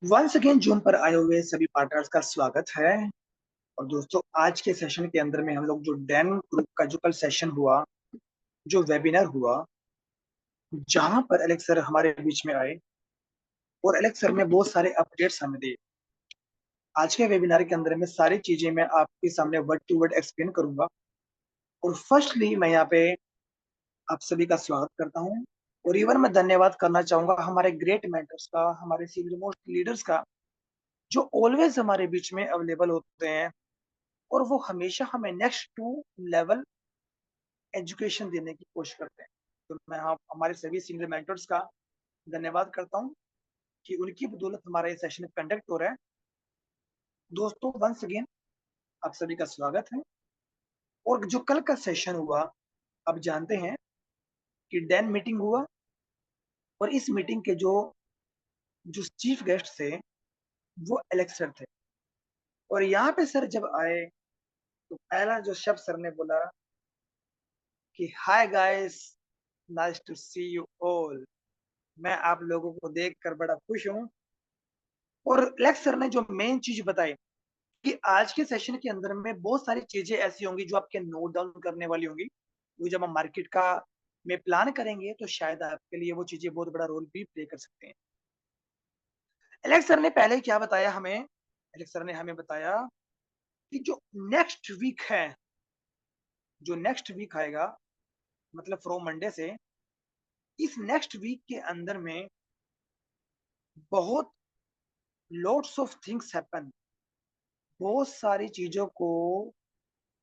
Once again zoom पर आए हुए सभी पार्टनर्स का स्वागत है। और दोस्तों, आज के सेशन के अंदर में हम लोग जो डैन ग्रुप का जो कल सेशन हुआ, जो वेबिनार हुआ, जहां पर एलेक्स सर हमारे बीच में आए और एलेक्स सर ने बहुत सारे अपडेट्स हमें दिए। आज के वेबिनार के अंदर में सारी चीजें मैं आपके सामने वर्ड टू वर्ड एक्सप्लेन करूंगा। और फर्स्टली मैं यहाँ पे आप सभी का स्वागत करता हूँ। और इवन मैं धन्यवाद करना चाहूंगा हमारे ग्रेट मेंटर्स का, हमारे सीनियर मोस्ट लीडर्स का, जो ऑलवेज हमारे बीच में अवेलेबल होते हैं और वो हमेशा हमें नेक्स्ट टू लेवल एजुकेशन देने की कोशिश करते हैं। तो मैं हमारे सभी सीनियर मेंटर्स का धन्यवाद करता हूँ कि उनकी बदौलत हमारा ये सेशन कंडक्ट हो रहा है। दोस्तों, वंस अगेन आप सभी का स्वागत है। और जो कल का सेशन हुआ, आप जानते हैं कि डैन मीटिंग हुआ और इस मीटिंग के जो जो चीफ गेस्ट थे वो एलेक्स सर थे। और यहाँ पे सर जब आए तो पहला जो शब्द सर ने बोला कि hi guys, nice to see you all. मैं आप लोगों को देखकर बड़ा खुश हूँ। और लेक्स सर ने जो मेन चीज बताई कि आज के सेशन के अंदर में बहुत सारी चीजें ऐसी होंगी जो आपके नोट डाउन करने वाली होंगी। वो जब हम मार्केट का में प्लान करेंगे तो शायद आपके लिए वो चीजें बहुत बड़ा रोल भी प्ले कर सकते हैं। एलेक्स सर ने पहले क्या बताया हमें? एलेक्स सर ने हमें बताया कि जो नेक्स्ट वीक है, जो नेक्स्ट वीक आएगा, मतलब फ्रॉम मंडे से, इस नेक्स्ट वीक के अंदर में बहुत लॉट्स ऑफ थिंग्स हैपन। बहुत सारी चीजों को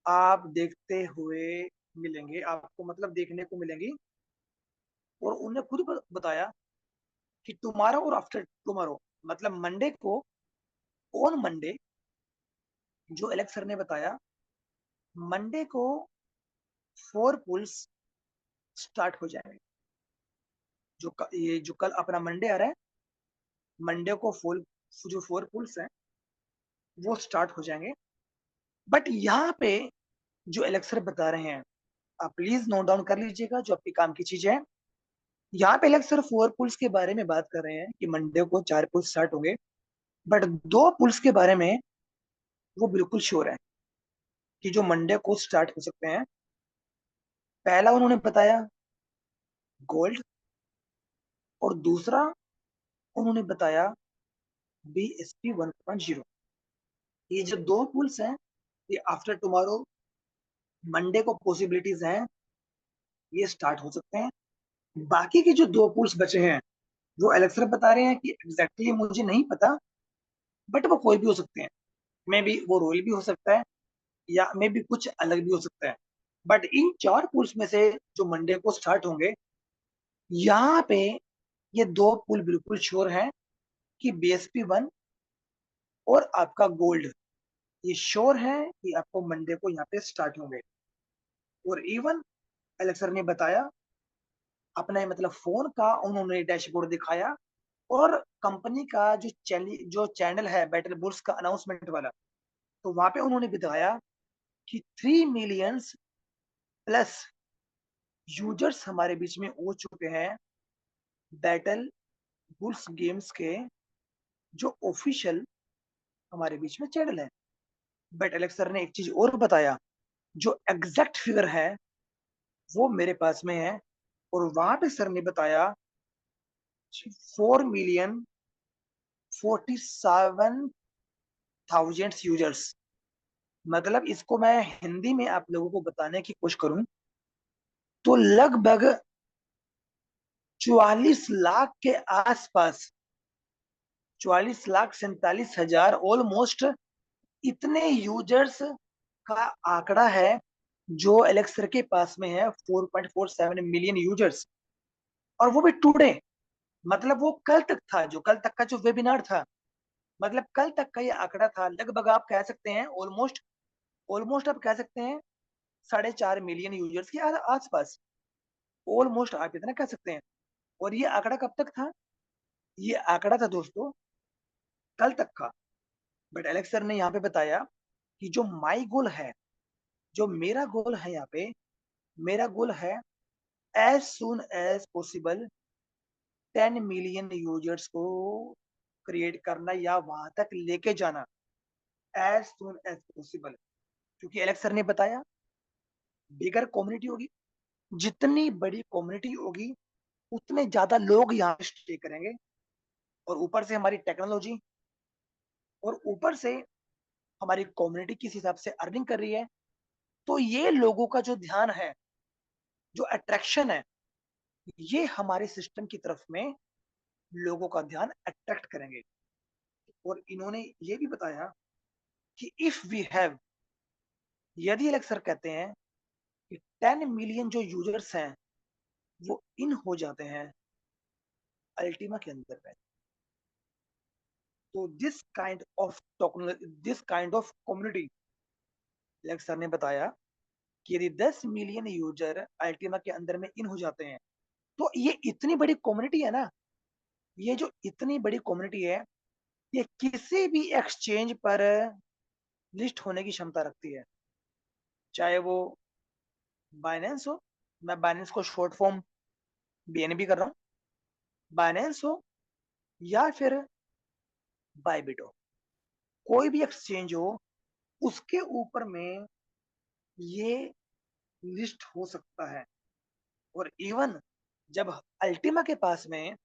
आप देखते हुए मिलेंगे, आपको मतलब देखने को मिलेंगी। और उन्हें खुद बताया कि टुमारो और आफ्टर टुमारो, मतलब मंडे को, ऑन मंडे, जो एलेक्स सर ने बताया, मंडे को 4 पुल्स स्टार्ट हो जाएंगे। ये जो कल अपना मंडे आ रहा है, मंडे को जो 4 पुल्स हैं वो स्टार्ट हो जाएंगे। बट यहाँ पे जो एलेक्स सर बता रहे हैं, आप प्लीज नोट डाउन कर लीजिएगा जो आपके काम की चीजें हैं। यहाँ पे एलेक्स सर 4 पुल्स के बारे में बात कर रहे हैं कि मंडे को 4 पुल्स स्टार्ट होंगे। बट 2 पुल्स के बारे में वो बिल्कुल श्योर है कि जो मंडे को स्टार्ट हो सकते हैं। पहला उन्होंने बताया गोल्ड, और दूसरा उन्होंने बताया BSP 1.0। ये जो 2 पुल्स हैं, ये आफ्टर टुमारो मंडे को पॉसिबिलिटीज हैं, ये स्टार्ट हो सकते हैं। बाकी के जो 2 पुल्स बचे हैं वो एलेक्सर बता रहे हैं कि एग्जैक्टली मुझे नहीं पता, बट वो कोई भी हो सकते हैं। मे बी वो रोयल भी हो सकता है या मे बी कुछ अलग भी हो सकता है। बट इन 4 पुल्स में से जो मंडे को स्टार्ट होंगे, यहाँ पे ये 2 पुल बिल्कुल श्योर है कि BSP 1 और आपका गोल्ड, ये श्योर है कि आपको मंडे को यहाँ पे स्टार्ट होंगे। और इवन एलेक्सर ने बताया अपने मतलब फोन का उन्होंने डैशबोर्ड दिखाया, और कंपनी का जो चैनल है बैटल बुल्स का अनाउंसमेंट वाला, तो वहां पे उन्होंने बताया कि 3 मिलियन प्लस यूजर्स हमारे बीच में हो चुके हैं बैटल बुल्स गेम्स के, जो ऑफिशियल हमारे बीच में चैनल है। बट एलेक्स सर ने एक चीज और बताया, जो एग्जैक्ट फिगर है वो मेरे पास में है। और वहां पे सर ने बताया 4,47,000 यूजर्स। मतलब इसको मैं हिंदी में आप लोगों को बताने की कोशिश करूं तो लगभग 44 लाख के आसपास, 44,47,000 ऑलमोस्ट, इतने यूजर्स का आंकड़ा है जो एलेक्सर के पास में है, 4.47 मिलियन यूजर्स। और वो भी टुडे, मतलब वो कल तक था, जो कल तक का जो वेबिनार था, मतलब कल तक का ये आंकड़ा था। लगभग आप कह सकते हैं ऑलमोस्ट, ऑलमोस्ट आप कह सकते हैं 4.5 मिलियन यूजर्स के आसपास। ऑलमोस्ट आप इतना कह सकते हैं। और ये आंकड़ा कब तक था? ये आंकड़ा था दोस्तों कल तक का। बट एलेक्स सर ने यहाँ पे बताया कि जो माई गोल है, जो मेरा गोल है यहाँ पे, मेरा गोल है as soon as possible 10 million users को क्रिएट करना या वहां तक लेके जाना एज सुन एज पॉसिबल। क्योंकि एलेक्स सर ने बताया, बिगर कम्युनिटी होगी, जितनी बड़ी कम्युनिटी होगी उतने ज्यादा लोग यहाँ पे स्टे करेंगे, और ऊपर से हमारी टेक्नोलॉजी, और ऊपर से हमारी कम्युनिटी किस हिसाब से अर्निंग कर रही है, तो ये लोगों का जो ध्यान है, जो अट्रैक्शन है, ये हमारे सिस्टम की तरफ में लोगों का ध्यान अट्रैक्ट करेंगे। और इन्होंने ये भी बताया कि इफ वी हैव, यदि एलेक्स सर कहते हैं कि 10 मिलियन जो यूजर्स हैं वो इन हो जाते हैं अल्टीमा के अंदर में, तो this kind of community, Alex sir ने बताया कि यदि 10 मिलियन यूजर अल्टीमा के अंदर में इन हो जाते हैं, तो ये इतनी बड़ी कम्युनिटी है ना, ये जो इतनी बड़ी कम्युनिटी है, ये किसी भी एक्सचेंज पर लिस्ट होने की क्षमता रखती है। चाहे वो बाइनेंस हो, मैं बाइनेंस को शॉर्ट फॉर्म बीएनबी कर रहा हूँ, बाइनेंस हो या फिर बायबिट हो, कोई भी एक्सचेंज हो, उसके ऊपर में ये लिस्ट हो सकता है। और इवन जब अल्टीमा के पास में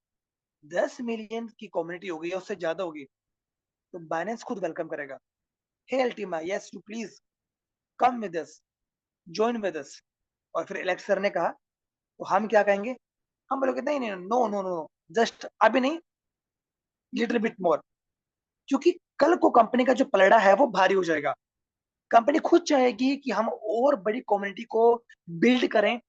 10 मिलियन की कम्युनिटी होगी या उससे ज्यादा होगी, तो बाइनेंस खुद वेलकम करेगा, hey Ultima, yes you please come with us, join with us. और फिर एलेक्स सर ने कहा, तो हम क्या कहेंगे, हम बोलोगे नहीं नहीं, नो नो नो, जस्ट अभी नहीं, लिटिल बिट मोर। क्योंकि कल को कंपनी का जो पलड़ा है वो भारी हो जाएगा, कंपनी खुद चाहेगी कि हम और बड़ी कम्युनिटी को बिल्ड करें,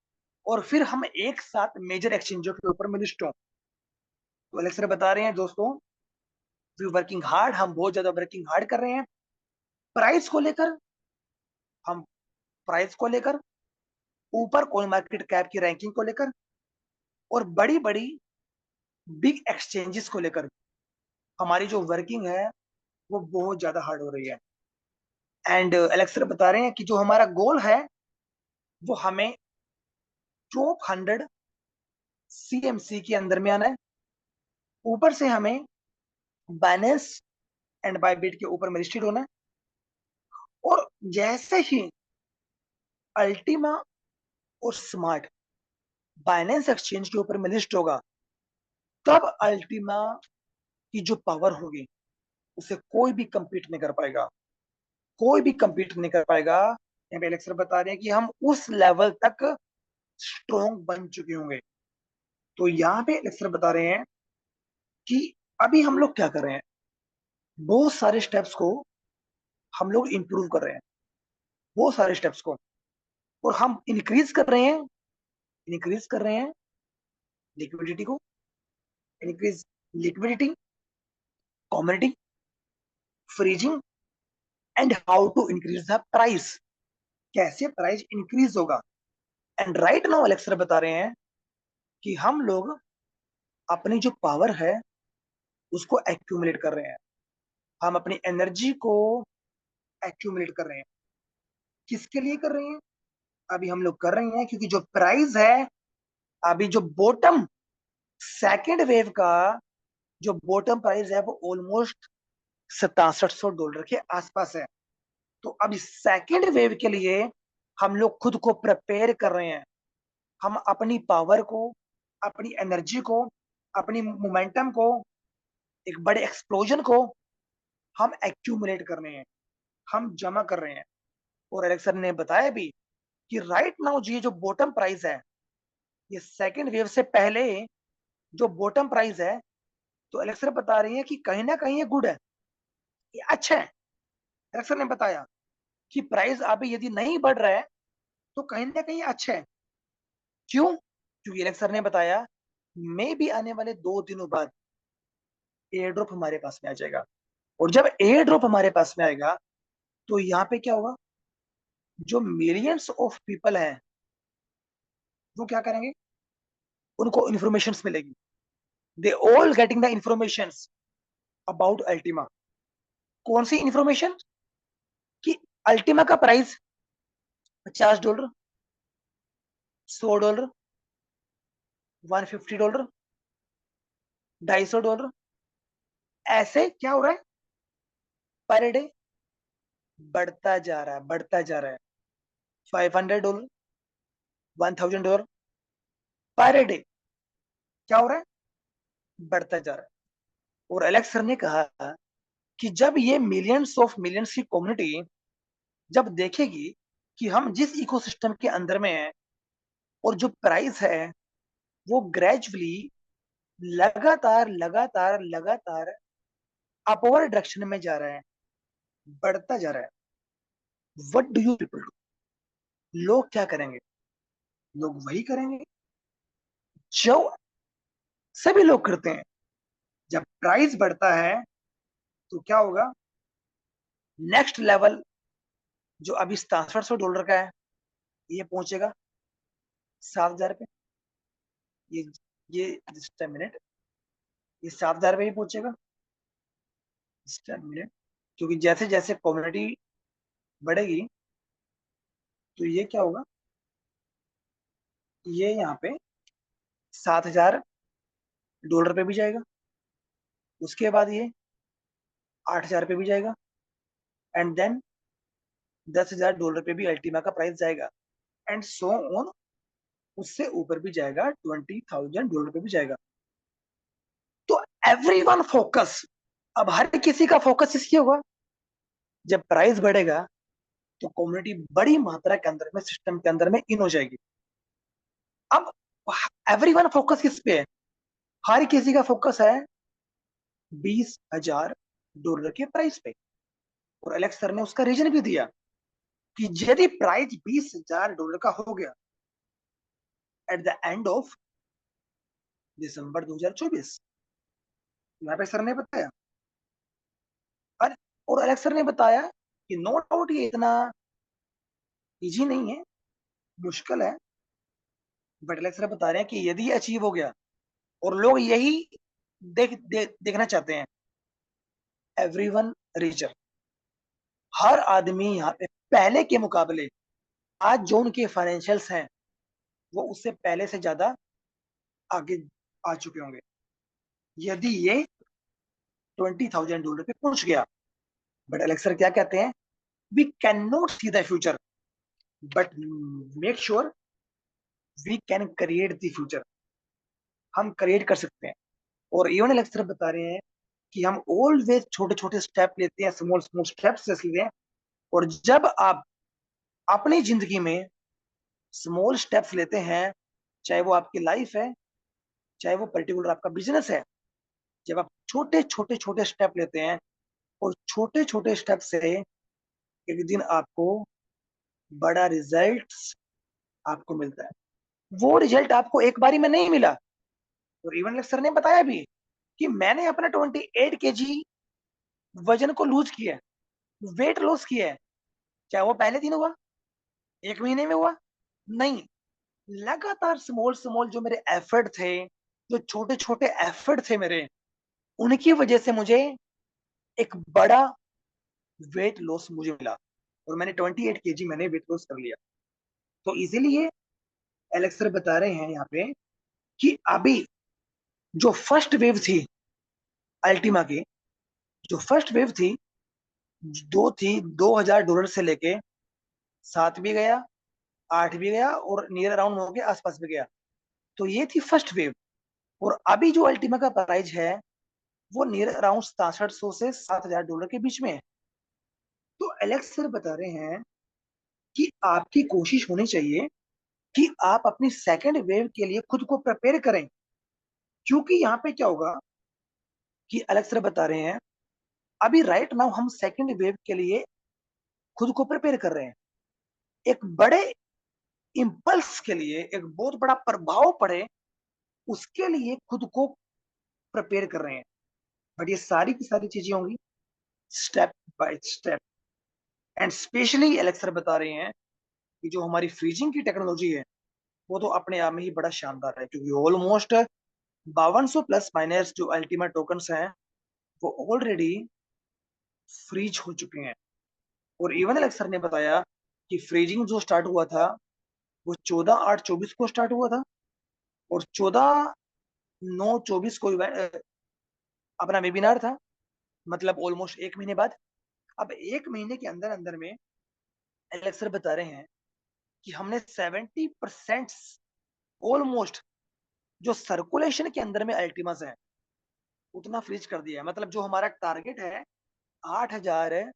और फिर हम एक साथ मेजर एक्सचेंजों के ऊपर में लिस्ट हों। तो एलेक्स सर बता रहे हैं दोस्तों, वी वर्किंग हार्ड, हम बहुत ज्यादा वर्किंग हार्ड कर रहे हैं प्राइस को लेकर, हम प्राइस को लेकर, ऊपर कॉइन मार्केट कैप की रैंकिंग को लेकर, और बड़ी बड़ी बिग एक्सचेंजेस को लेकर हमारी जो वर्किंग है वो बहुत ज्यादा हार्ड हो रही है। एंड एलेक्स सर बता रहे हैं कि जो हमारा गोल है वो हमें टॉप 100 सीएमसी के अंदर में आना है, ऊपर से हमें बाइनेंस एंड बायबिट के ऊपर में लिस्टेड होना है, और जैसे ही अल्टीमा और स्मार्ट बाइनेंस एक्सचेंज के ऊपर में लिस्ट होगा, तब अल्टीमा की जो पावर होगी उसे कोई भी कंपीट नहीं कर पाएगा, कोई भी कंपीट नहीं कर पाएगा। यहाँ पे एलेक्सर बता रहे हैं कि हम उस लेवल तक स्ट्रॉन्ग बन चुके होंगे। तो यहाँ पे एलेक्सर बता रहे हैं कि अभी हम लोग क्या कर रहे हैं, बहुत सारे स्टेप्स को हम लोग इंप्रूव कर रहे हैं, बहुत सारे स्टेप्स को, और हम इंक्रीज कर रहे हैं लिक्विडिटी को, increase liquidity, community, freezing, and how to increase the price, कैसे प्राइस इंक्रीज होगा। एंड राइट नाउ एलेक्सर बता रहे हैं कि हम लोग अपनी जो पावर है उसको एक्यूमुलेट कर रहे हैं, हम अपनी एनर्जी को एक्यूमुलेट कर रहे हैं। किसके लिए कर रहे हैं, अभी हम लोग कर रहे हैं क्योंकि जो प्राइस है, अभी जो बॉटम सेकेंड वेव का जो बॉटम प्राइस है वो ऑलमोस्ट $6700 के आसपास है। तो अब इस सेकेंड वेव के लिए हम लोग खुद को प्रिपेयर कर रहे हैं, हम अपनी पावर को, अपनी एनर्जी को, अपनी मोमेंटम को, एक बड़े एक्सप्लोजन को हम एक्यूमुलेट कर रहे हैं, हम जमा कर रहे हैं। और एलेक्सर ने बताया भी कि राइट नाउ ये जो बॉटम प्राइस है, ये सेकेंड वेव से पहले जो बॉटम प्राइस है, तो एलेक्सर बता रही है कि कहीं ना कहीं ये गुड है, ये अच्छा है। एलेक्सर ने बताया कि प्राइस अभी यदि नहीं बढ़ रहा है तो कहीं ना कहीं अच्छा है। क्यों, क्योंकि एलेक्सर ने बताया मे भी आने वाले 2 दिनों बाद एयर ड्रॉप हमारे पास में आ जाएगा, और जब एयर ड्रॉप हमारे पास में आएगा तो यहाँ पे क्या होगा, जो मिलियंस ऑफ पीपल हैं वो क्या करेंगे, उनको इंफॉर्मेशन मिलेगी, they all getting the information about Ultima. कौन सी इंफॉर्मेशन, कि अल्टीमा का प्राइस $50, $100, $150, $250, ऐसे क्या हो रहा है, पर डे बढ़ता जा रहा है, बढ़ता जा रहा है। $500, $1000 पर डे क्या हो रहा है, बढ़ता जा रहा है। और एलेक्स सर ने कहा कि जब ये मिलियंस ऑफ मिलियंस की कम्युनिटी जब देखेगी कि हम जिस इकोसिस्टम के अंदर में हैं और जो प्राइस है वो ग्रेजुअली लगातार लगातार लगातार अपवर्ड डायरेक्शन में जा रहा है, बढ़ता जा रहा है, what do you people do? लोग क्या करेंगे? लोग वही करेंगे जो सभी लोग करते हैं। जब प्राइस बढ़ता है तो क्या होगा, नेक्स्ट लेवल जो अभी $6700 का है ये पहुंचेगा 7000 पे। ये ये जस्ट मिनट, ये 7000 पे ही पहुंचेगा जस्ट मिनट, क्योंकि जैसे जैसे कम्युनिटी बढ़ेगी तो ये क्या होगा, ये यहाँ पे $7000 पे भी जाएगा, उसके बाद ये $8000 पे भी जाएगा, एंड देन $10,000 पे भी अल्टीमा का प्राइस जाएगा, एंड सो ऑन, उससे ऊपर भी जाएगा, $20,000 पे भी जाएगा। तो एवरीवन फोकस, अब हर किसी का फोकस इसके होगा, जब प्राइस बढ़ेगा तो कम्युनिटी बड़ी मात्रा के अंदर में सिस्टम के अंदर में इन हो जाएगी। अब एवरीवन फोकस किस पे है, हर किसी का फोकस है $20,000 के प्राइस पे। और एलेक्स सर ने उसका रीजन भी दिया कि यदि प्राइस $20,000 का हो गया at the end of December 2024, यहाँ पे सर ने बताया, और एलेक्स सर ने बताया कि नो डाउट ये इतना इजी नहीं है, मुश्किल है, बट एलेक्स सर बता रहे हैं कि यदि अचीव हो गया, और लोग यही देखना चाहते हैं, एवरीवन रीचर, हर आदमी यहाँ पे पहले के मुकाबले आज जो उनके फाइनेंशियल्स हैं वो उससे पहले से ज्यादा आगे आ चुके होंगे यदि ये $20,000 पे पहुंच गया। बट एलेक्सर क्या कहते हैं, we can not see the future but make sure we can create the future, हम क्रिएट कर सकते हैं। और इवन एलेक्सर बता रहे हैं कि हम ऑलवेज छोटे छोटे स्टेप लेते हैं, स्मॉल स्मॉल स्टेप्स लेते हैं, और जब आप अपनी जिंदगी में स्मॉल स्टेप्स लेते हैं, चाहे वो आपकी लाइफ है, चाहे वो पर्टिकुलर आपका बिजनेस है, जब आप छोटे छोटे छोटे स्टेप लेते हैं और छोटे छोटे स्टेप से एक दिन आपको बड़ा रिजल्ट आपको मिलता है। वो रिजल्ट आपको एक बारी में नहीं मिला। और इवन सर ने बताया भी कि मैंने अपना 28 kg वजन को लूज किया है, वेट लॉस किया है, चाहे वो पहले दिन हुआ, एक महीने में हुआ, नहीं, लगातार स्मॉल स्मॉल जो मेरे एफर्ट थे, जो छोटे छोटे एफर्ट थे मेरे, उनकी वजह से मुझे एक बड़ा वेट लॉस मुझे मिला, और मैंने 28 kg मैंने वेट लॉस कर लिया। तो इसीलिए एलेक्स सर बता रहे हैं यहाँ पे कि अभी जो फर्स्ट वेव थी अल्टीमा की, जो फर्स्ट वेव थी, दो थी, $2,000 से लेके 7 भी गया, 8 भी गया, और नियर अराउंड हो के आसपास भी गया। तो ये थी फर्स्ट वेव। और अभी जो अल्टीमा का प्राइस है वो नियर अराउंड 6700 से $7,000 के बीच में है। तो एलेक्स सर बता रहे हैं कि आपकी कोशिश होनी चाहिए कि आप अपनी सेकेंड वेव के लिए खुद को प्रिपेयर करें, क्योंकि यहाँ पे क्या होगा कि एलेक्स सर बता रहे हैं अभी राइट नाउ हम सेकेंड वेव के लिए खुद को प्रिपेयर कर रहे हैं, एक बड़े इंपल्स के लिए, एक बहुत बड़ा प्रभाव पड़े उसके लिए खुद को प्रिपेयर कर रहे हैं। बट ये सारी की सारी चीजें होंगी step by step. And specially Alex sir बता रहे हैं कि जो हमारी फ्रीजिंग की टेक्नोलॉजी है वो तो अपने आप में ही बड़ा शानदार है, क्योंकि ऑलमोस्ट 5200 प्लस माइनस जो अल्टीमेट टोकन्स हैं वो ऑलरेडी फ्रीज हो चुके हैं। और इवन एलेक्स सर ने बताया कि फ्रीजिंग जो स्टार्ट हुआ था वो 14/8/24 को स्टार्ट हुआ था, और 14/9/24 को अपना वेबिनार था, मतलब ऑलमोस्ट 1 महीने बाद। अब 1 महीने के अंदर-अंदर में एलेक्स सर बता रहे हैं कि हमने 70% ऑलमोस्ट जो सर्कुलेशन के अंदर में अल्टीमास है, उतना फ्रीज कर दिया है। मतलब जो हमारा टारगेट है 8000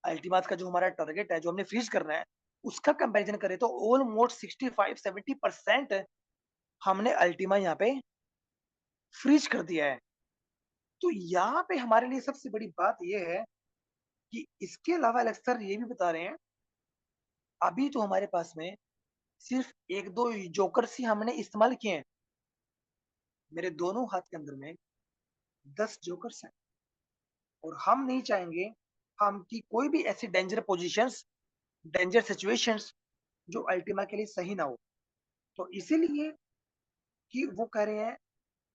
अल्टीमास का जो हमारा टारगेट है, जो हमने फ्रीज करना है, उसका कंपैरिजन करें तो ऑलमोस्ट 65-70% हमने अल्टीमा यहाँ पे फ्रीज कर दिया है। तो यहाँ पे हमारे लिए सबसे बड़ी बात ये है कि इसके अलावा एलेक्स सर ये भी बता रहे हैं, अभी तो हमारे पास में सिर्फ 1-2 जोकर्स ही हमने इस्तेमाल किए हैं। मेरे दोनों हाथ के अंदर में 10 जोकर्स हैं और हम नहीं चाहेंगे हम कि कोई भी ऐसी डेंजर पोजीशंस, डेंजर सिचुएशंस जो अल्टीमा के लिए सही ना हो। तो इसीलिए कि वो कह रहे हैं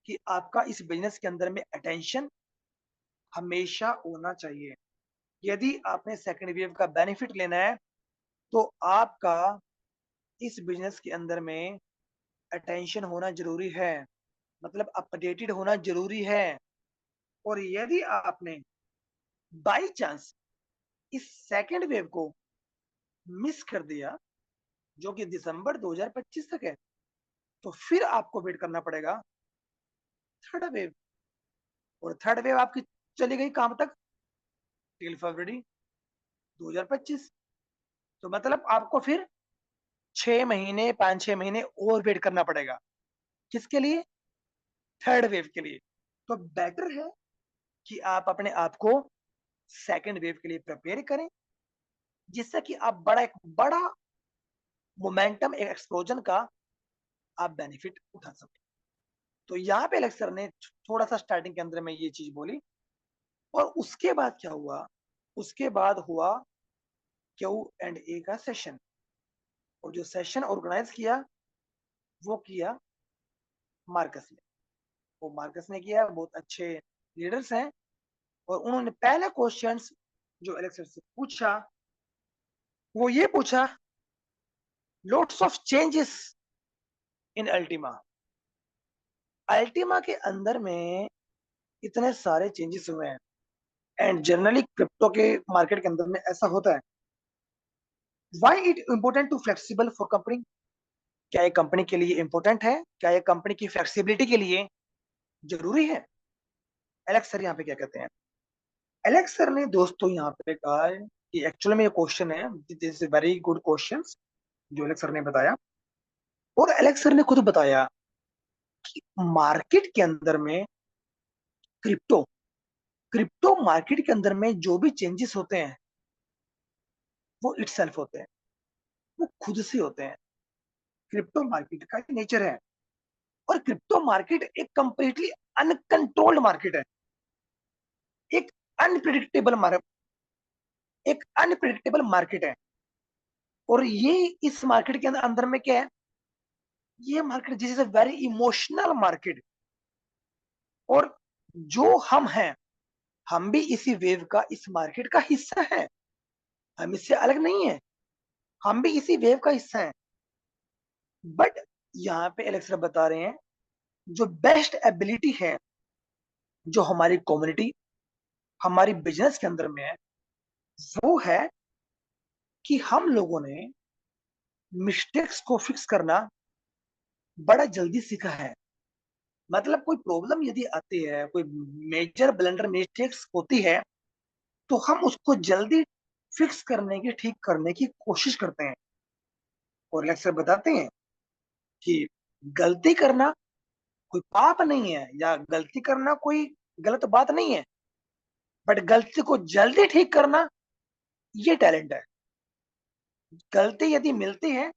कि आपका इस बिजनेस के अंदर में अटेंशन हमेशा होना चाहिए। यदि आपने सेकंड वेव का बेनिफिट लेना है, तो आपका इस बिजनेस के अंदर में अटेंशन होना ज़रूरी है, मतलब अपडेटेड होना ज़रूरी है। और यदि आपने बाय चांस इस सेकंड वेव को मिस कर दिया, जो कि दिसंबर 2025 तक है, तो फिर आपको वेट करना पड़ेगा थर्ड वेव। और थर्ड वेव आपकी चली गई कहां तक? टिल फरवरी 2025। तो मतलब आपको फिर 6 महीने, 5-6 महीने और वेट करना पड़ेगा। किसके लिए? थर्ड वेव के लिए। तो बेटर है कि आप अपने आप को सेकंड वेव के लिए प्रिपेयर करें, जिससे कि आप एक बड़ा मोमेंटम, एक एक्सप्लोजन का आप बेनिफिट उठा सकें। तो यहाँ पे एलेक्स सर ने थोड़ा सा स्टार्टिंग के अंदर में ये चीज बोली। और उसके बाद क्या हुआ? उसके बाद हुआ Q&A का सेशन। और जो सेशन ऑर्गेनाइज किया, वो किया मार्कस ने। वो मार्कस ने किया, बहुत अच्छे लीडर्स हैं। और उन्होंने पहला क्वेश्चंस जो एलेक्स सर से पूछा, वो ये पूछा, lots of changes in Ultima. Ultima के अंदर में इतने सारे चेंजेस हुए हैं, एंड जनरली क्रिप्टो के मार्केट के अंदर में ऐसा होता है। Why it important to flexible for company? क्या ये कंपनी के लिए इंपॉर्टेंट है? क्या ये कंपनी की फ्लेक्सिबिलिटी के लिए जरूरी है? एलेक्स सर यहाँ पे क्या कहते हैं? एलेक्स सर ने दोस्तों यहाँ पे कहा है कि एक्चुअली में ये क्वेश्चन है, this is very good question जो एलेक्स सर ने बताया। और एलेक्स सर ने खुद बताया कि मार्केट के अंदर में क्रिप्टो क्रिप्टो मार्केट के अंदर में जो भी चेंजेस होते हैं, वो इटसेल्फ होते हैं, वो खुद से होते हैं। क्रिप्टो मार्केट का नेचर है। और क्रिप्टो मार्केट एक कंप्लीटली अनकंट्रोल्ड मार्केट है, एक अनप्रिडिक्टेबल मार्केट है। और ये इस मार्केट के अंदर में क्या है? ये market this is a very emotional market. और जो हम हैं, हम भी इसी वेव का, इस मार्केट का हिस्सा है। हम इससे अलग नहीं है, हम भी इसी वेव का हिस्सा है। बट यहाँ पे एलेक्स बता रहे हैं, जो बेस्ट एबिलिटी है जो हमारी कम्युनिटी, हमारी बिजनेस के अंदर में है, वो है कि हम लोगों ने मिस्टेक्स को फिक्स करना बड़ा जल्दी सीखा है। मतलब कोई प्रॉब्लम यदि आती है, कोई मेजर ब्लंडर मिस्टेक्स होती है, तो हम उसको जल्दी फिक्स करने की, ठीक करने की कोशिश करते हैं। और लेक्चर बताते हैं कि गलती करना कोई पाप नहीं है, या गलती करना कोई गलत बात नहीं है, बट गलती को जल्दी ठीक करना, ये टैलेंट है। गलती यदि मिलती है,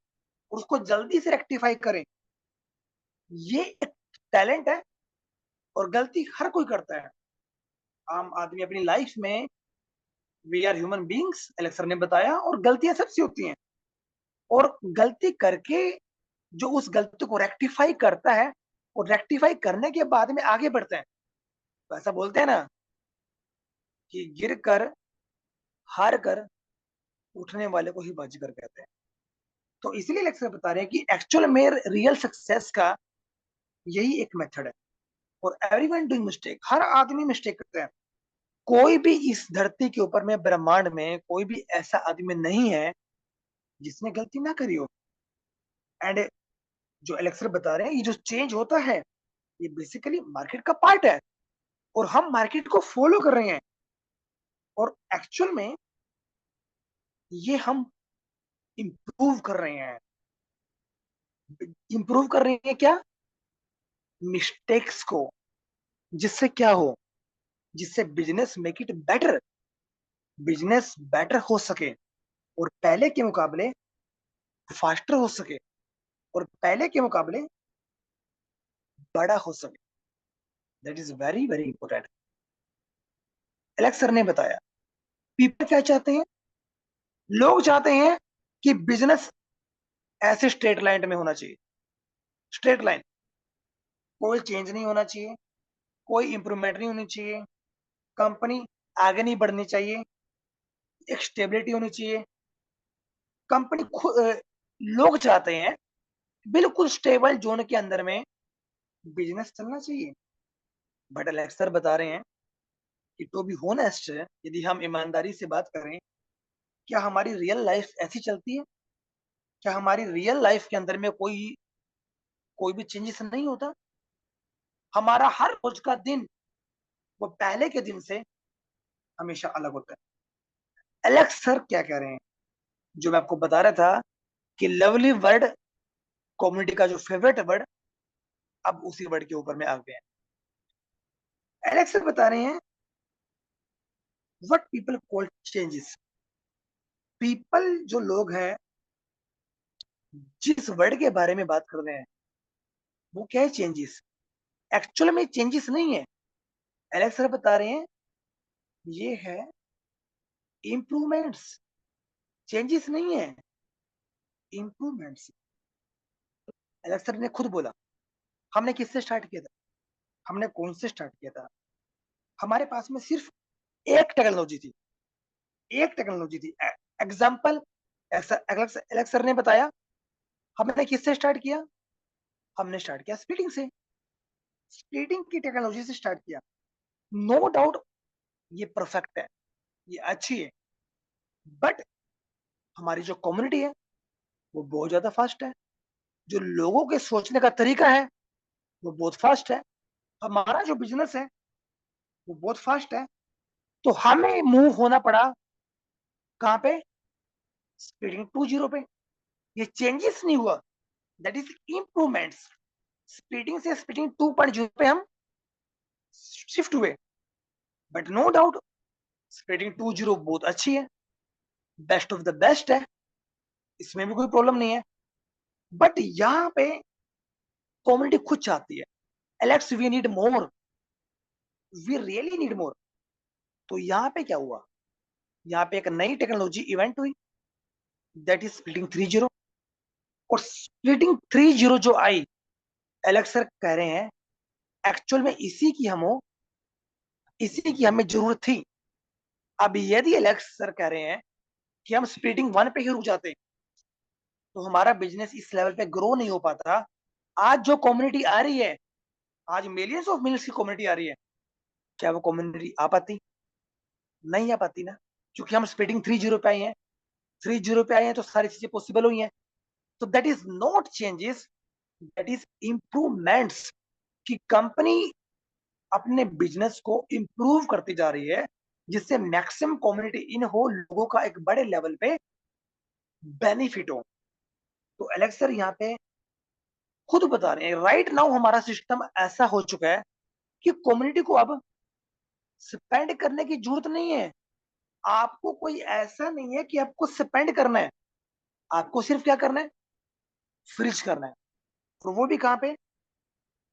उसको जल्दी से रेक्टिफाई करें, ये एक टैलेंट है। और गलती हर कोई करता है, आम आदमी अपनी लाइफ में। We are human beings, Alex sir ने बताया, और गलतियां सबसे होती हैं। और गलती करके जो उस गलती को रेक्टिफाई करता है, और रेक्टिफाई करने के बाद में आगे बढ़ते हैं। तो ऐसा बोलते हैं ना कि गिर कर, हार कर, उठने वाले को ही बाजीगर कहते हैं। तो इसीलिए लेक्चर बता रहे हैं कि एक्चुअल में रियल सक्सेस का यही एक मेथड है। और एवरीवन डूइंग मिस्टेक, हर आदमी मिस्टेक करते हैं। कोई भी इस धरती के ऊपर में, ब्रह्मांड में कोई भी ऐसा आदमी नहीं है जिसने गलती ना करी हो। एंड जो एलेक्सर बता रहे हैं, ये जो चेंज होता है ये बेसिकली मार्केट का पार्ट है, और हम मार्केट को फॉलो कर रहे हैं। और एक्चुअल में ये हम इम्प्रूव कर रहे हैं। इम्प्रूव कर रहे हैं क्या? मिस्टेक्स को। जिससे क्या हो? जिससे business make it better, business better हो सके, और पहले के मुकाबले फास्टर हो सके, और पहले के मुकाबले बड़ा हो सके। That is very very important. Alex sir ने बताया पीपल क्या चाहते हैं। लोग चाहते हैं कि बिजनेस ऐसे स्ट्रेट लाइन में होना चाहिए। स्ट्रेट लाइन, कोई चेंज नहीं होना चाहिए, कोई इंप्रूवमेंट नहीं होनी चाहिए, कंपनी आगे नहीं बढ़नी चाहिए, एक स्टेबिलिटी होनी चाहिए। कंपनी लोग चाहते हैं बिल्कुल स्टेबल जोन के अंदर में बिजनेस चलना चाहिए। बट एलेक्स सर बता रहे हैं कि टू बी होनेस्ट, यदि हम ईमानदारी से बात करें, क्या हमारी रियल लाइफ ऐसी चलती है? क्या हमारी रियल लाइफ के अंदर में कोई भी चेंजेस नहीं होता? हमारा हर रोज का दिन वो पहले के दिन से हमेशा अलग होता है। एलेक्स सर क्या कह रहे हैं, जो मैं आपको बता रहा था कि लवली वर्ड कम्युनिटी का जो फेवरेट वर्ड, अब उसी वर्ड के ऊपर में आ गए हैं। एलेक्स सर बता रहे हैं what people call changes. People जो लोग हैं, जिस वर्ड के बारे में बात कर रहे हैं, वो क्या है? चेंजेस। एक्चुअल में चेंजेस नहीं है। एलेक्स सर बता रहे हैं ये है इंप्रूवमेंट्स। चेंजेस नहीं है, इंप्रूवमेंट्स। एलेक्स सर ने खुद बोला हमने किससे स्टार्ट किया था, हमने कौन से स्टार्ट किया था? हमारे पास में सिर्फ एक टेक्नोलॉजी थी, एक टेक्नोलॉजी थी। एग्जाम्पल, एलेक्स सर ने बताया हमने किससे स्टार्ट किया। हमने स्टार्ट किया स्प्लिटिंग से, स्प्लिटिंग की टेक्नोलॉजी से स्टार्ट किया। नो डाउट ये परफेक्ट है, ये अच्छी है, बट हमारी जो कम्युनिटी है वो बहुत ज्यादा फास्ट है। जो लोगों के सोचने का तरीका है वो बहुत फास्ट है। हमारा जो बिजनेस है वो बहुत फास्ट है। तो हमें मूव होना पड़ा कहां पे? स्पीडिंग 2.0 पे। ये चेंजेस नहीं हुआ, दैट इज इंप्रूवमेंट्स। स्पीडिंग से स्पीडिंग 2.0 पे हम शिफ्ट हुए। बट नो डाउट स्पीडिंग 2.0 बहुत अच्छी है, बेस्ट ऑफ द बेस्ट है, इसमें भी कोई प्रॉब्लम नहीं है। बट यहाँ पे कम्युनिटी खुद चाहती है Alex we need more, we really need more. तो यहाँ पे क्या हुआ? यहाँ पे एक नई टेक्नोलॉजी इवेंट हुई, दैट इज स्प्लिटिंग 3.0। और स्प्लिटिंग 3.0 जो आई, एलेक्स सर कह रहे हैं एक्चुअल में इसी की हमें जरूरत थी। अब यदि एलेक्स सर कह रहे हैं कि हम स्प्लिटिंग 1 पे ही रुक जाते तो हमारा बिजनेस इस लेवल पे ग्रो नहीं हो पाता। आज जो कम्युनिटी आ रही है, आज मिलियंस ऑफ मिल्स की कम्युनिटी आ रही है, क्या वो कम्युनिटी आ पाती? नहीं आ पाती ना, क्योंकि हम स्प्लिटिंग 3.0 पे आए हैं। 3.0 पे आए हैं तो सारी चीजें पॉसिबल हुई हैं। तो that is not changes, that is improvements. कि कंपनी अपने बिजनेस को इंप्रूव करती जा रही है, जिससे मैक्सिमम कम्युनिटी इन हो, लोगों का एक बड़े लेवल पे बेनिफिट हो। तो एलेक्स सर यहाँ पे खुद बता रहे हैं राइट नाउ हमारा सिस्टम ऐसा हो चुका है कि कम्युनिटी को अब स्पेंड करने की जरूरत नहीं है। आपको कोई ऐसा नहीं है कि आपको स्पेंड करना है, आपको सिर्फ क्या करना है? फ्रीज करना है। और वो भी कहां पे?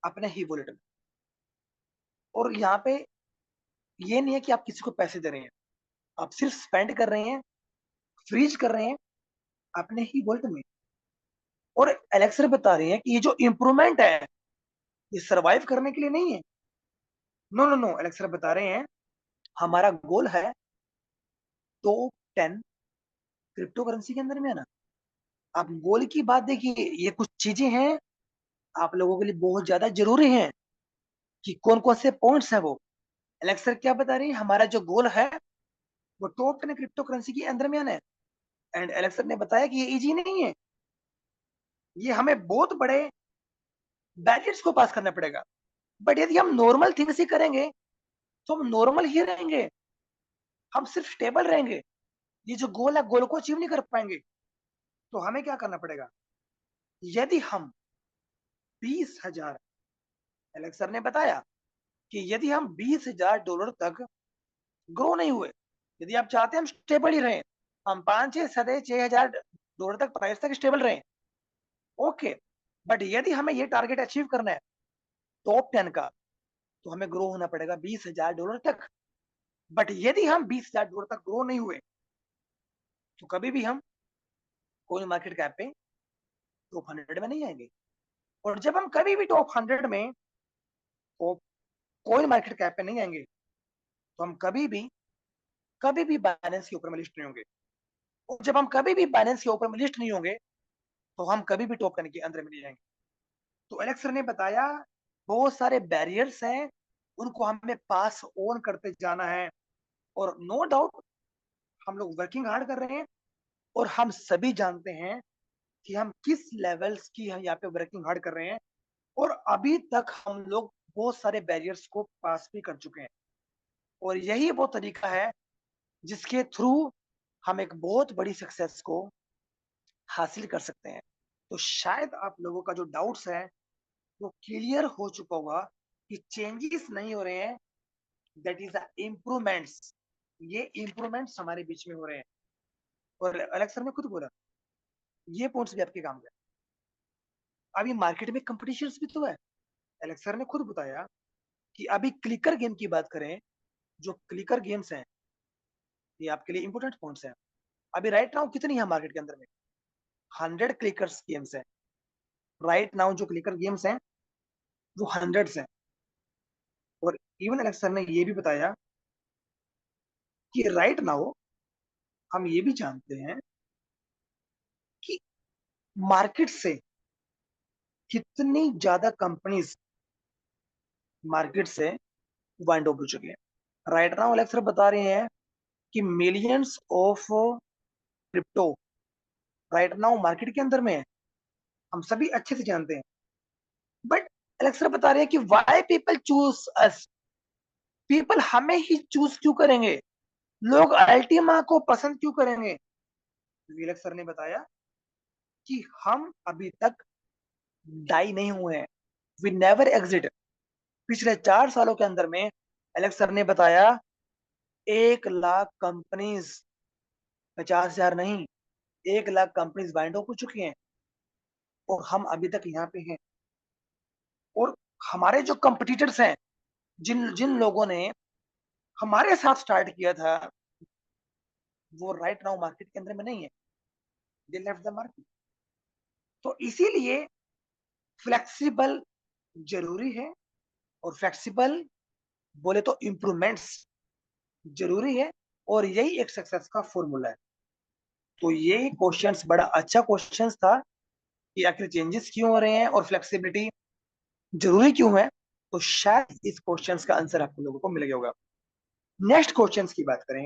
अपने ही वॉलेट में। और यहाँ पे ये नहीं है कि आप किसी को पैसे दे रहे हैं, आप सिर्फ स्पेंड कर रहे हैं, फ्रीज कर रहे हैं अपने ही वॉलेट में। और एलेक्सर बता रही है कि ये जो इंप्रूवमेंट है ये सरवाइव करने के लिए नहीं है। नो नो नो, एलेक्सर बता रहे हैं हमारा गोल है टॉप 10 क्रिप्टो करेंसी के अंदर में आना। आप गोल की बात देखिए, ये कुछ चीजें हैं आप लोगों के लिए बहुत ज्यादा जरूरी हैं कि कौन कौन से पॉइंट्स है वो। एलेक्स सर क्या बता रही है, हमारा जो गोल है वो टॉप 10 क्रिप्टो करेंसी के अंदर में आना है। एंड एलेक्स सर ने बताया कि ये इजी नहीं है, ये हमें बहुत बड़े बैरियर्स को पास करना पड़ेगा। बट यदि हम नॉर्मल थिंग्स ही करेंगे तो हम नॉर्मल ही रहेंगे, हम सिर्फ स्टेबल रहेंगे। ये जो गोल है, गोल को अचीव नहीं कर पाएंगे। तो हमें क्या करना पड़ेगा, यदि हम 20,000, एलेक्स सर ने बताया कि यदि हम $20,000 तक ग्रो नहीं हुए, यदि आप चाहते हैं हम स्टेबल ही रहें, हम 5, 6, 7, 6 हजार डॉलर तक प्राइस तक स्टेबल रहें, ओके। बट यदि हमें ये टारगेट अचीव करना है टॉप 10 का, तो हमें ग्रो होना पड़ेगा $20,000 तक। बट यदि हम $20,000 तक ग्रो नहीं हुए, तो कभी भी हम कोई मार्केट कैप पे टॉप 100 में नहीं आएंगे। और जब हम कभी भी टॉप 100 में कोई मार्केट कैप पे नहीं आएंगे, तो हम कभी भी बाइनेंस के ऊपर में लिस्ट नहीं होंगे। और जब हम कभी भी बाइनेंस के ऊपर में लिस्ट नहीं होंगे, तो हम कभी भी टॉप 10 के अंदर में नहीं आएंगे। तो एलेक्स सर ने बताया बहुत सारे बैरियर्स हैं, उनको हमें पास ऑन करते जाना है। और नो डाउट हम लोग वर्किंग हार्ड कर रहे हैं, और हम सभी जानते हैं कि हम किस लेवल्स की यहाँ पे वर्किंग हार्ड कर रहे हैं। और अभी तक हम लोग बहुत सारे बैरियर्स को पास भी कर चुके हैं, और यही वो तरीका है जिसके थ्रू हम एक बहुत बड़ी सक्सेस को हासिल कर सकते हैं। तो शायद आप लोगों का जो डाउट्स है वो क्लियर हो चुका होगा कि चेंजेस नहीं हो रहे हैं, दैट इज द इम्प्रूवमेंट्स। ये इम्प्रूवमेंट्स हमारे बीच में हो रहे हैं। और अलेक्स सर ने खुद बोला ये पॉइंट्स भी आपके काम का है। अभी मार्केट में कंपटीशन भी तो है। एलेक्स सर ने खुद बताया कि अभी क्लिकर गेम की बात करें, जो क्लिकर गेम्स हैं, ये आपके लिए इंपॉर्टेंट पॉइंट्स हैं। अभी राइट नाउ कितनी है मार्केट के अंदर में, 100 क्लिकर्स गेम्स हैं। राइट नाउ जो क्लिकर गेम्स हैं वो हंड्रेड्स हैं। और इवन एलेक्स सर ने ये भी बताया कि राइट नाउ हम ये भी जानते हैं कि मार्केट से कितनी ज्यादा कंपनीज मार्केट से वाइंड अप हो चुकी हैं। राइट नाउ एलेक्स सर बता रहे हैं कि millions of crypto right now market के अंदर में है, हम सभी अच्छे से जानते हैं। बट एलेक्स सर बता रहे हैं कि why people choose us, people हमें ही चूज क्यों करेंगे, लोग अल्टीमा को पसंद क्यों करेंगे। एलेक्स सर ने बताया कि हम अभी तक डाई नहीं हुए हैं, वी नेवर एग्जिट। पिछले 4 सालों के अंदर में एलेक्स सर ने बताया 1 लाख कंपनीज, 50,000 नहीं, 1 लाख कंपनीज बाइंड अप हो चुकी हैं, और हम अभी तक यहाँ पे हैं। और हमारे जो कंपटीटर्स हैं, जिन जिन लोगों ने हमारे साथ स्टार्ट किया था, वो राइट नाउ मार्केट के अंदर में नहीं है, दे लेफ्ट द मार्केट। तो इसीलिए फ्लेक्सिबल जरूरी है, और फ्लेक्सिबल बोले तो इम्प्रूवमेंट्स जरूरी है, और यही एक सक्सेस का फॉर्मूला है। तो ये क्वेश्चंस बड़ा अच्छा क्वेश्चंस था कि आखिर चेंजेस क्यों हो रहे हैं और फ्लेक्सिबिलिटी जरूरी क्यों है। तो शायद इस क्वेश्चंस का आंसर आप लोगों को मिल गया होगा। नेक्स्ट क्वेश्चंस की बात करें,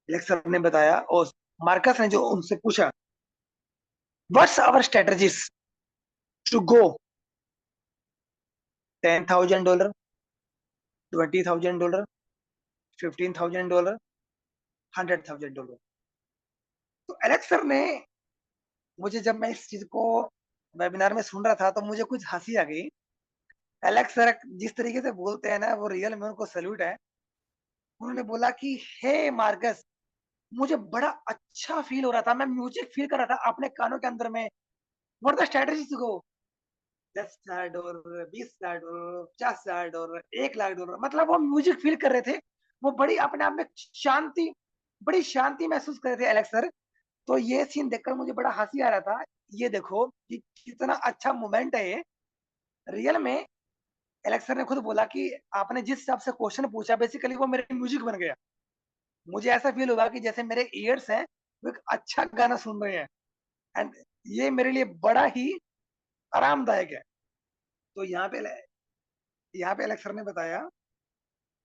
लेक्चर ने बताया और मार्कस ने जो उनसे पूछा, what's our strategies to go $10,000, $20,000, $15,000, $100,000। तो एलेक्स सर ने, मुझे जब मैं इस चीज को वेबिनार में सुन रहा था तो मुझे कुछ हंसी आ गई। एलेक्स सर जिस तरीके से बोलते हैं ना, वो रियल में उनको सल्यूट है। उन्होंने बोला कि हे मार्कस, मुझे बड़ा अच्छा फील हो रहा था, मैं म्यूजिक फील कर रहा था अपने कानों के अंदर में। What the strategy to go $10,000, $20,000, $50,000, $1 lakh, मतलब वो म्यूजिक फील कर रहे थे। वो बड़ी अपने आप में शांति, बड़ी शांति महसूस कर रहे थे एलेक्स सर। तो ये सीन देखकर मुझे बड़ा हंसी आ रहा था। ये देखो कि कितना अच्छा मोमेंट है ये रियल में। एलेक्स सर ने खुद बोला कि आपने जिस हिसाब से क्वेश्चन पूछा, बेसिकली वो मेरे म्यूजिक बन गया। मुझे ऐसा फील हुआ कि जैसे मेरे ईयर्स हैं वो एक अच्छा गाना सुन रहे हैं। एंड ये मेरे लिए बड़ा ही आरामदायक है। तो यहाँ पे एलेक्स सर ने बताया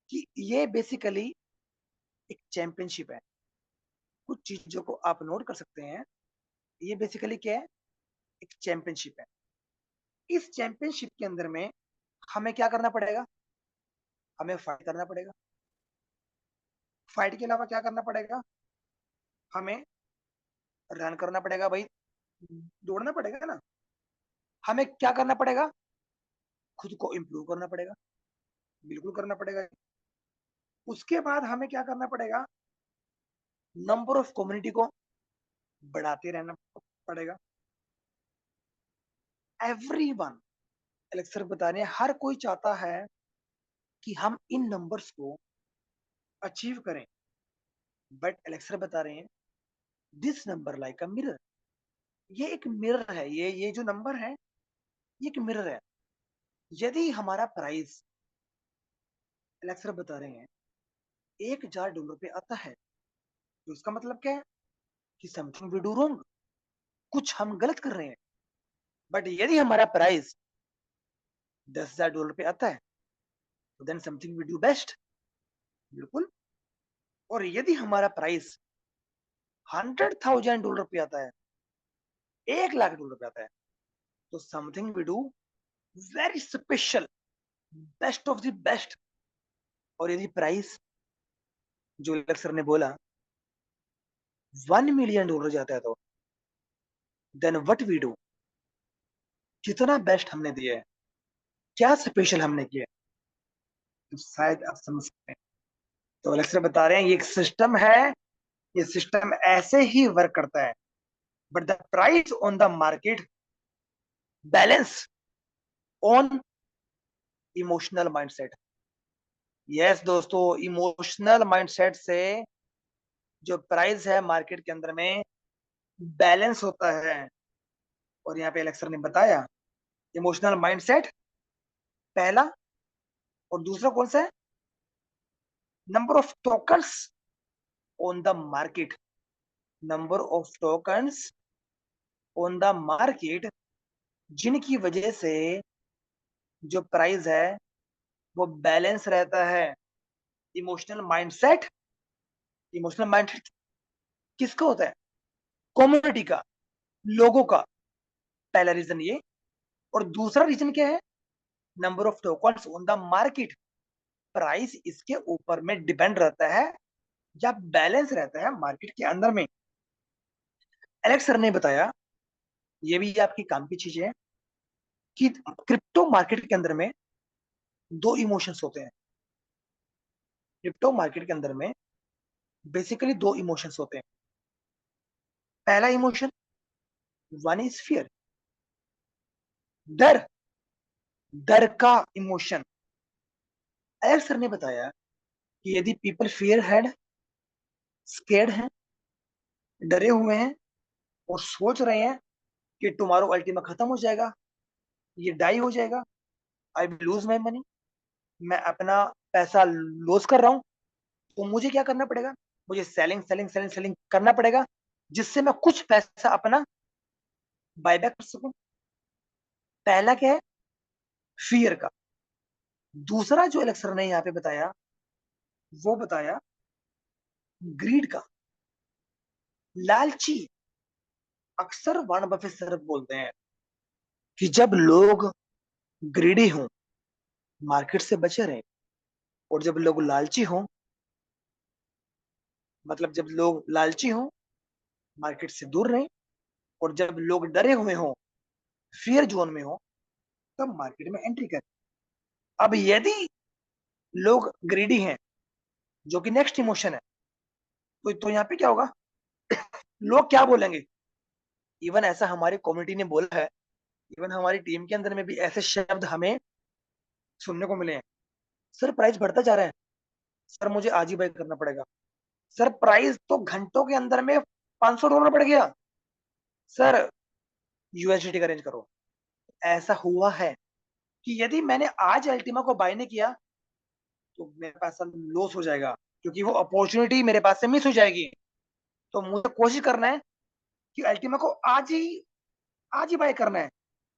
कि ये बेसिकली एक चैंपियनशिप है। कुछ चीजों को आप नोट कर सकते हैं। ये बेसिकली क्या है? एक चैंपियनशिप है। इस चैंपियनशिप के अंदर में हमें क्या करना पड़ेगा? हमें फाइट करना पड़ेगा। फाइट के अलावा क्या करना पड़ेगा? हमें रन करना पड़ेगा भाई, दौड़ना पड़ेगा ना। हमें क्या करना पड़ेगा? खुद को इम्प्रूव करना पड़ेगा। बिल्कुल करना पड़ेगा। उसके बाद हमें क्या करना पड़ेगा? नंबर ऑफ कम्युनिटी को बढ़ाते रहना पड़ेगा। एवरीवन, एलेक्सर बता रहे हैं, हर कोई चाहता है कि हम इन नंबर्स को अचीव करें। बट एलेक्सर बता रहे हैं, this number like a mirror. ये एक मिरर है। ये जो नंबर है, ये एक मिरर है। यदि हमारा प्राइस, एलेक्सर बता रहे हैं, $1,000 पे आता है, तो इसका मतलब क्या है? कि समथिंग वी डू रॉन्ग, कुछ हम गलत कर रहे हैं। बट यदि हमारा प्राइस $10,000 पे आता है, तो then something we do best. बिल्कुल। और यदि हमारा प्राइस $100,000 पे आता है, $1,00,000 पे आता है, तो something we do very special, best of the best. और यदि प्राइस, जो सर ने बोला, $1 मिलियन जाता है, तो देन व्हाट वी डू, कितना बेस्ट हमने दिया है, क्या स्पेशल हमने किया है, तो शायद आप समझ सकते हैं। तो अलेक्सर बता रहे हैं, ये एक सिस्टम है। ये सिस्टम ऐसे ही वर्क करता है। But the price on the market balance on emotional mindset. Yes दोस्तों, इमोशनल माइंडसेट से जो प्राइस है मार्केट के अंदर में बैलेंस होता है। और यहाँ पे एलेक्सर ने बताया, इमोशनल माइंडसेट पहला, और दूसरा कौन सा है? Number of tokens on the market. Number of tokens on the market, जिनकी वजह से जो प्राइस है वो बैलेंस रहता है। इमोशनल माइंडसेट, इमोशनल माइंडसेट किसका होता है? कम्युनिटी का, लोगों का। पहला रीजन ये। और दूसरा रीजन क्या है? Number of tokens on the market. Price इसके ऊपर में डिपेंड रहता है या बैलेंस रहता है मार्केट के अंदर में। एलेक्स सर ने बताया, ये भी आपकी काम की चीज है, कि क्रिप्टो मार्केट के अंदर में दो इमोशंस होते हैं। क्रिप्टो मार्केट के अंदर में बेसिकली दो इमोशंस होते हैं। पहला इमोशन, वन इज फियर, डर। डर का इमोशन। एलेक्स सर ने बताया कि यदि पीपल फियर हैड, स्केर्ड हैं, डरे हुए हैं, और सोच रहे हैं कि टुमारो अल्टीमा खत्म हो जाएगा, ये डाई हो जाएगा, I will lose my money, मैं अपना पैसा लॉस कर रहा हूं, तो मुझे क्या करना पड़ेगा? मुझे सेलिंग सेलिंग सेलिंग सेलिंग करना पड़ेगा, जिससे मैं कुछ पैसा अपना बायबैक कर सकूं। पहला क्या है? फियर का। दूसरा जो एलेक्सर ने यहाँ पे बताया, वो बताया ग्रीड का, लालची। अक्सर वार्न बफेट सर बोलते हैं कि जब लोग ग्रीडी हों, मार्केट से बचे रहें। और जब लोग लालची हों, मतलब जब लोग लालची हों, मार्केट से दूर रहें। और जब लोग डरे हुए हों, फियर जोन में हो, तब मार्केट में एंट्री करें। अब यदि लोग ग्रीडी हैं, जो कि नेक्स्ट इमोशन है, तो यहाँ पे क्या होगा? लोग क्या बोलेंगे? इवन ऐसा हमारी कम्युनिटी ने बोला है, इवन हमारी टीम के अंदर में भी ऐसे शब्द हमें सुनने को मिले हैं। सर प्राइस बढ़ता जा रहा है, सर मुझे आज ही बाय करना पड़ेगा, सर प्राइस तो घंटों के अंदर में $500 बढ़ गया, सर यूएसडीटी का रेंज करो। ऐसा हुआ है कि यदि मैंने आज अल्टीमा को बाय नहीं किया, तो मेरा पैसा लॉस हो जाएगा, क्योंकि वो अपॉर्चुनिटी मेरे पास से मिस हो जाएगी। तो मुझे कोशिश करना है कि अल्टीमा को आज ही बाय करना है।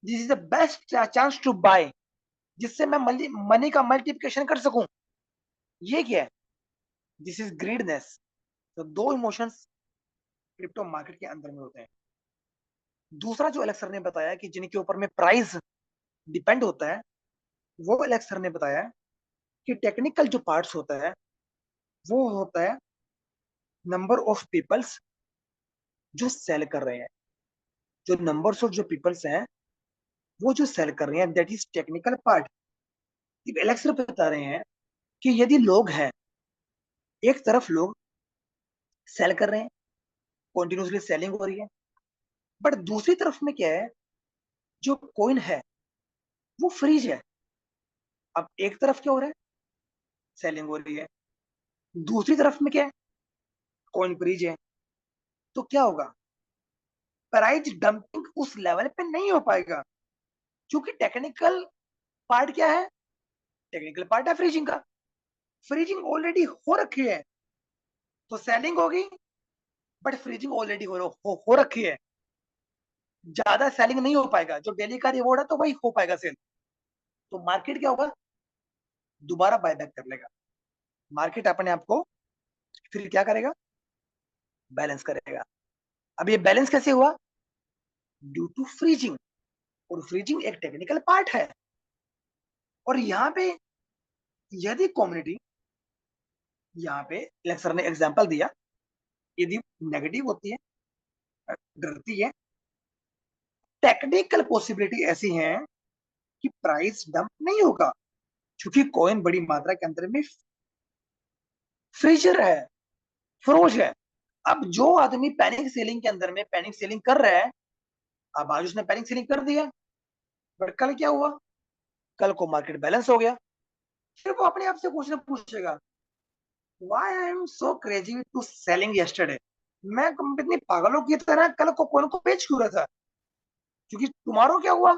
This is the best chance to buy, जिससे मैं मनी का मल्टीप्लिकेशन कर सकूं। ये क्या है? This is greediness. तो दो इमोशंस क्रिप्टो मार्केट के अंदर में होते हैं। दूसरा जो एलेक्स सर ने बताया कि जिनके ऊपर में प्राइस डिपेंड होता है, वो एलेक्स सर ने बताया कि टेक्निकल जो पार्ट्स होता है वो होता है नंबर ऑफ पीपल्स जो सेल कर रहे हैं। जो नंबर्स ऑफ जो पीपल्स हैं वो जो सेल कर रहे हैं, that is technical part. Alex sir बता रहे हैं कि यदि लोग हैं, एक तरफ लोग सेल कर रहे हैं, कॉन्टिन्यूसली सेलिंग हो रही है, बट दूसरी तरफ में क्या है, जो कॉइन है वो फ्रीज है। अब एक तरफ क्या हो रहा है, सेलिंग हो रही है, दूसरी तरफ में क्या है, कॉइन फ्रीज है। तो क्या होगा, प्राइस डंपिंग उस लेवल पे नहीं हो पाएगा, क्योंकि टेक्निकल पार्ट क्या है, टेक्निकल पार्ट है फ्रीजिंग का। फ्रीजिंग ऑलरेडी हो रखी है, तो सेलिंग होगी, बट फ्रीजिंग ऑलरेडी हो रखी है, ज्यादा सेलिंग नहीं हो पाएगा। जो डेली का रिवॉर्ड है तो वही हो पाएगा सेल। तो मार्केट क्या होगा, दोबारा बायबैक कर लेगा। मार्केट अपने आप को फिर क्या करेगा, बैलेंस करेगा। अब ये बैलेंस कैसे हुआ, ड्यू टू फ्रीजिंग। और फ्रीजिंग एक टेक्निकल पार्ट है। और यहाँ पे यदि कम्युनिटी, यहाँ पे लेक्चर ने एग्जांपल दिया, यदि नेगेटिव होती है, डरती है, टेक्निकल पॉसिबिलिटी ऐसी है कि प्राइस डंप नहीं होगा, क्योंकि कॉइन बड़ी मात्रा के अंदर में फ्रीजर है, फ्रोज है। अब जो आदमी पैनिक सेलिंग के अंदर में पैनिक सेलिंग कर रहा है, अब आज उसने पैनिक सेलिंग कर दिया, बट कल क्या हुआ, कल को मार्केट बैलेंस हो गया। फिर वो अपने आप से क्वेश्चन पूछेगा, why I am so crazy to selling yesterday. मैं इतनी पागलों की तरह कल को कॉइन को बेच क्यों रहा था, क्योंकि तुम्हारो क्या हुआ,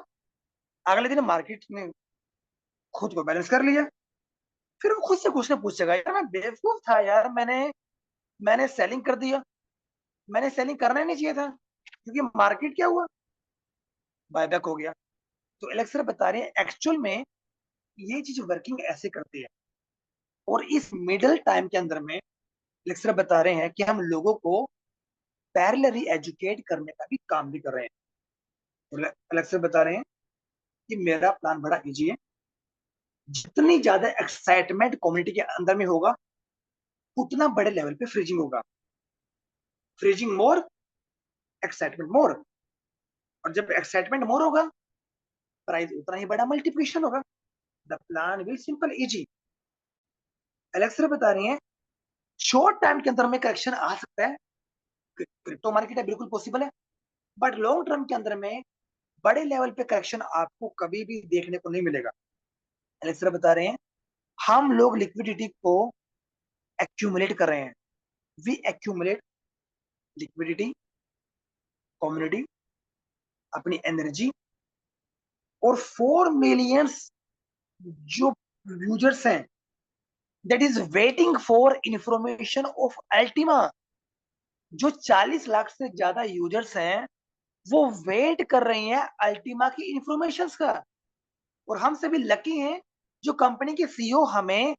अगले दिन मार्केट ने खुद को बैलेंस कर लिया। फिर वो खुद से क्वेश्चन पूछेगा, यार मैं बेवकूफ था यार, मैंने सेलिंग कर दिया, मैंने सेलिंग करना ही नहीं चाहिए था, क्योंकि मार्केट क्या हुआ, बायबैक हो गया। तो एलेक्सर बता रहे हैं एक्चुअल में ये चीज वर्किंग ऐसे करती है। और इस मिडल टाइम के अंदर में एलेक्सर बता रहे हैं कि हम लोगों को पैरेलली एजुकेट करने का भी काम भी कर रहे हैं। तो एलेक्सर बता रहे हैं कि मेरा प्लान बड़ा इजी है, जितनी ज्यादा एक्साइटमेंट कम्युनिटी के अंदर में होगा, उतना बड़े लेवल पे फ्रीजिंग होगा। फ्रीजिंग मोर, एक्साइटमेंट मोर। और जब एक्साइटमेंट मोर होगा, प्राइस उतना ही बड़ा मल्टीप्लिकेशन होगा। The plan will simple easy. Elixir बता रही हैं शॉर्ट टाइम के अंदर में करेक्शन आ सकता है, क्रिप्टो मार्केट है, बिल्कुल पॉसिबल है, बट लॉन्ग टर्म के अंदर में बड़े लेवल पे करेक्शन आपको कभी भी देखने को नहीं मिलेगा। एलेक्सर बता रहे हैं हम लोग लिक्विडिटी को एक्यूमुलेट कर रहे हैं। वी एक्यूमुलेट लिक्विडिटी, कम्युनिटी, अपनी एनर्जी, और 4 मिलियंस जो यूजर्स हैं, that is waiting for information of Ultima. जो 40 लाख से ज्यादा यूजर्स हैं, वो वेट कर रही हैं अल्टीमा की इंफॉर्मेशन का। और हम सभी लकी हैं जो कंपनी के सीईओ हमें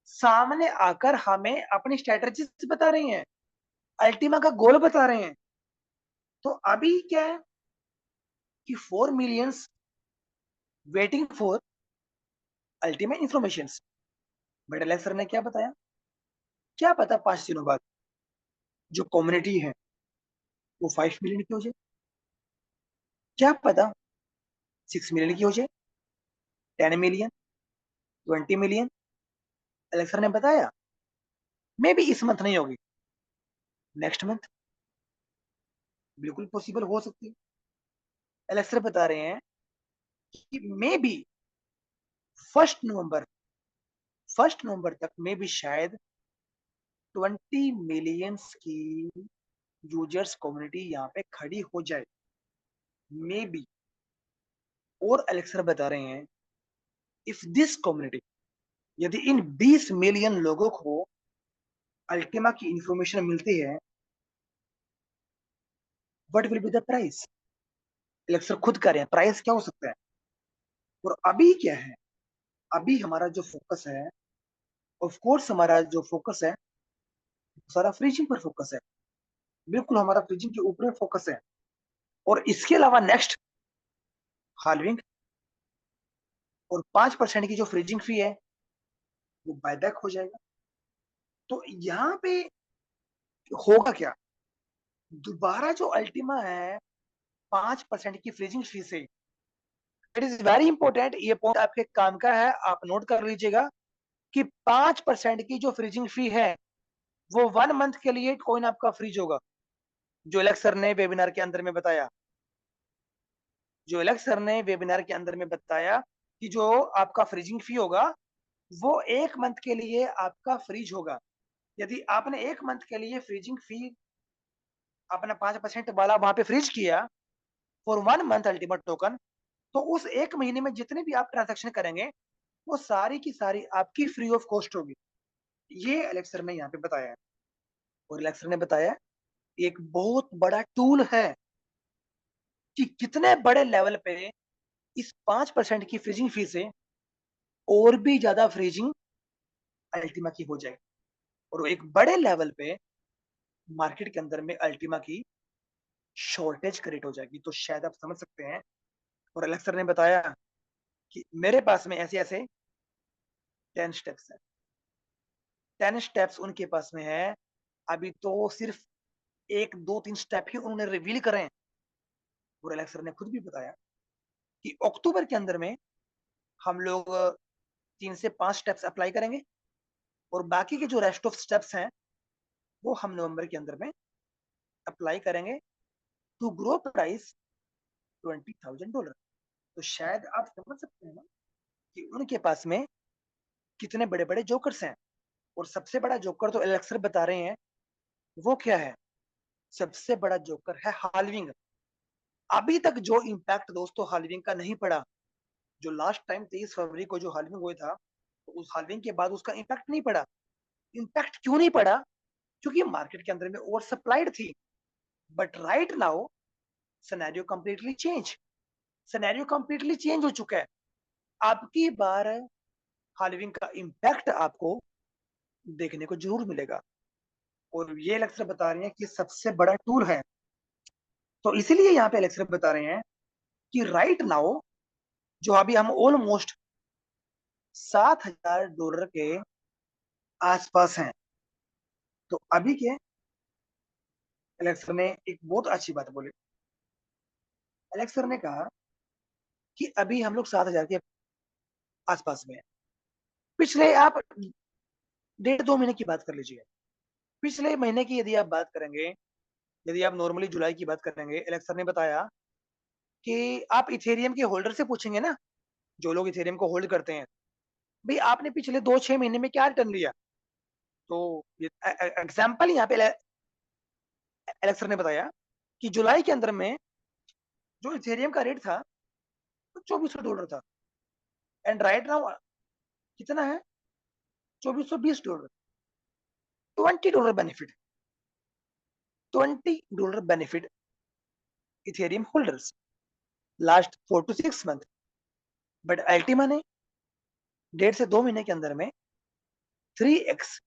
सामने आकर हमें अपनी स्ट्रेटेजी बता रही हैं, अल्टीमा का गोल बता रहे हैं। तो अभी क्या है कि 4 millions waiting for ultimate information. But Alex sir ने क्या बताया, क्या पता 5 दिनों बाद जो कम्युनिटी है वो 5 मिलियन की हो जाए, क्या पता 6 मिलियन की हो जाए, 10 मिलियन, 20 मिलियन। एलेक्स सर ने बताया मे बी इस मंथ नहीं होगी, नेक्स्ट मंथ बिल्कुल पॉसिबल हो सकती है। एलेक्स सर बता रहे हैं कि may be first November, first November तक में भी शायद 20 मिलियंस की यूजर्स कम्युनिटी यहाँ पे खड़ी हो जाए, मे बी। और एलेक्सर बता रहे हैं इफ दिस कम्युनिटी, यदि इन 20 मिलियन लोगों को अल्टीमा की इंफॉर्मेशन मिलती है, what will be the price. Elixir खुद कह रहे हैं प्राइस क्या हो सकता है। और अभी क्या है, अभी हमारा जो फोकस है ऑफ कोर्स हमारा जो फोकस है सारा फ्रीजिंग पर फोकस है, बिल्कुल हमारा फ्रीजिंग के ऊपर फोकस है। और इसके अलावा नेक्स्ट हाल्विंग और 5% की जो फ्रीजिंग फी है वो बायबैक हो जाएगा। तो यहाँ पे होगा क्या, दोबारा जो अल्टीमा है 5% की फ्रीजिंग फी से, इट इज वेरी इंपॉर्टेंट, ये पॉइंट आपके काम का है, आप नोट कर लीजिएगा कि 5% की जो फ्रीजिंग फी है वो 1 मंथ के लिए कॉइन आपका फ्रीज होगा। जो एलेक्स सर ने वेबिनार के अंदर में बताया, जो एलेक्स सर ने वेबिनार के अंदर में बताया कि जो आपका फ्रीजिंग फी होगा वो 1 मंथ के लिए आपका फ्रीज होगा। यदि आपने 1 मंथ के लिए फ्रीजिंग फी अपना 5% वाला वहां पे फ्रीज किया फॉर 1 मंथ अल्टीमेट टोकन, तो उस 1 महीने में जितने भी आप ट्रांजेक्शन करेंगे वो सारी की सारी आपकी फ्री ऑफ कॉस्ट होगी। ये एलेक्सर ने यहाँ पे बताया है। और एलेक्सर ने बताया एक बहुत बड़ा टूल है कि कितने बड़े लेवल पे इस 5% की फ्रीजिंग फी से और भी ज्यादा फ्रीजिंग अल्टीमा की हो जाएगी और एक बड़े लेवल पे मार्केट के अंदर में अल्टीमा की शॉर्टेज क्रिएट हो जाएगी। तो शायद आप समझ सकते हैं। और एलेक्सर ने बताया कि मेरे पास में ऐसे ऐसे 10 स्टेप्स हैं, 10 स्टेप्स उनके पास में है। अभी तो सिर्फ 1 2 3 स्टेप ही उन्होंने रिवील करें। और एलेक्सर ने खुद भी बताया कि अक्टूबर के अंदर में हम लोग 3 से 5 स्टेप्स अप्लाई करेंगे और बाकी के जो रेस्ट ऑफ स्टेप्स हैं वो हम नवंबर के अंदर में अप्लाई करेंगे टू ग्रो प्राइस $20,000। तो शायद आप समझ सकते हैं ना कि उनके पास में कितने बड़े बड़े जोकर्स हैं। और सबसे बड़ा जोकर तो एलेक्सर बता रहे हैं, वो क्या है, सबसे बड़ा जोकर है हाल्विंग। अभी तक जो इम्पैक्ट दोस्तों हाल्विंग का नहीं पड़ा, जो लास्ट टाइम 23 फरवरी को जो हाल्विंग हुआ था, तो उस हाल्विंग के बाद उसका इम्पैक्ट नहीं पड़ा। इम्पैक्ट क्यों नहीं पड़ा, क्योंकि मार्केट के अंदर में ओवर सप्लाइड थी। But right now scenario completely change, scenario completely change हो चुका है। आपकी बार हाल्विंग का इम्पैक्ट आपको देखने को जरूर मिलेगा। और ये लेक्चर बता रहे हैं कि सबसे बड़ा टूल है। तो इसीलिए यहाँ पे लेक्चर बता रहे हैं कि राइट नाउ जो अभी हम ऑलमोस्ट $7,000 के आसपास हैं। तो अभी के एलेक्सर ने एक बहुत अच्छी बात बोली। एलेक्सर ने कहा कि अभी हम लोग 7,000 के आसपास में हैं। पिछले आप 1.5 2 महीने की बात कर लीजिए। पिछले महीने की यदि आप बात करेंगे, यदि आप नॉर्मली जुलाई की बात करेंगे, एलेक्सर ने बताया कि आप इथेरियम के होल्डर से पूछेंगे ना, जो लोग इथेरियम को होल्ड करते हैं, भाई आपने पिछले 2 6 महीने में क्या रिटर्न लिया। तो एग्जाम्पल यहाँ पे एलेक्सर ने बताया कि जुलाई के अंदर में जो इथेरियम का रेट था वो $2,400 था। एंड राइट नाउ कितना है, $2,420। $20 benefit, $20 benefit Ethereum holders last 4 to 6 month. But Ultima ने 1.5 से 2 महीने के अंदर में 3x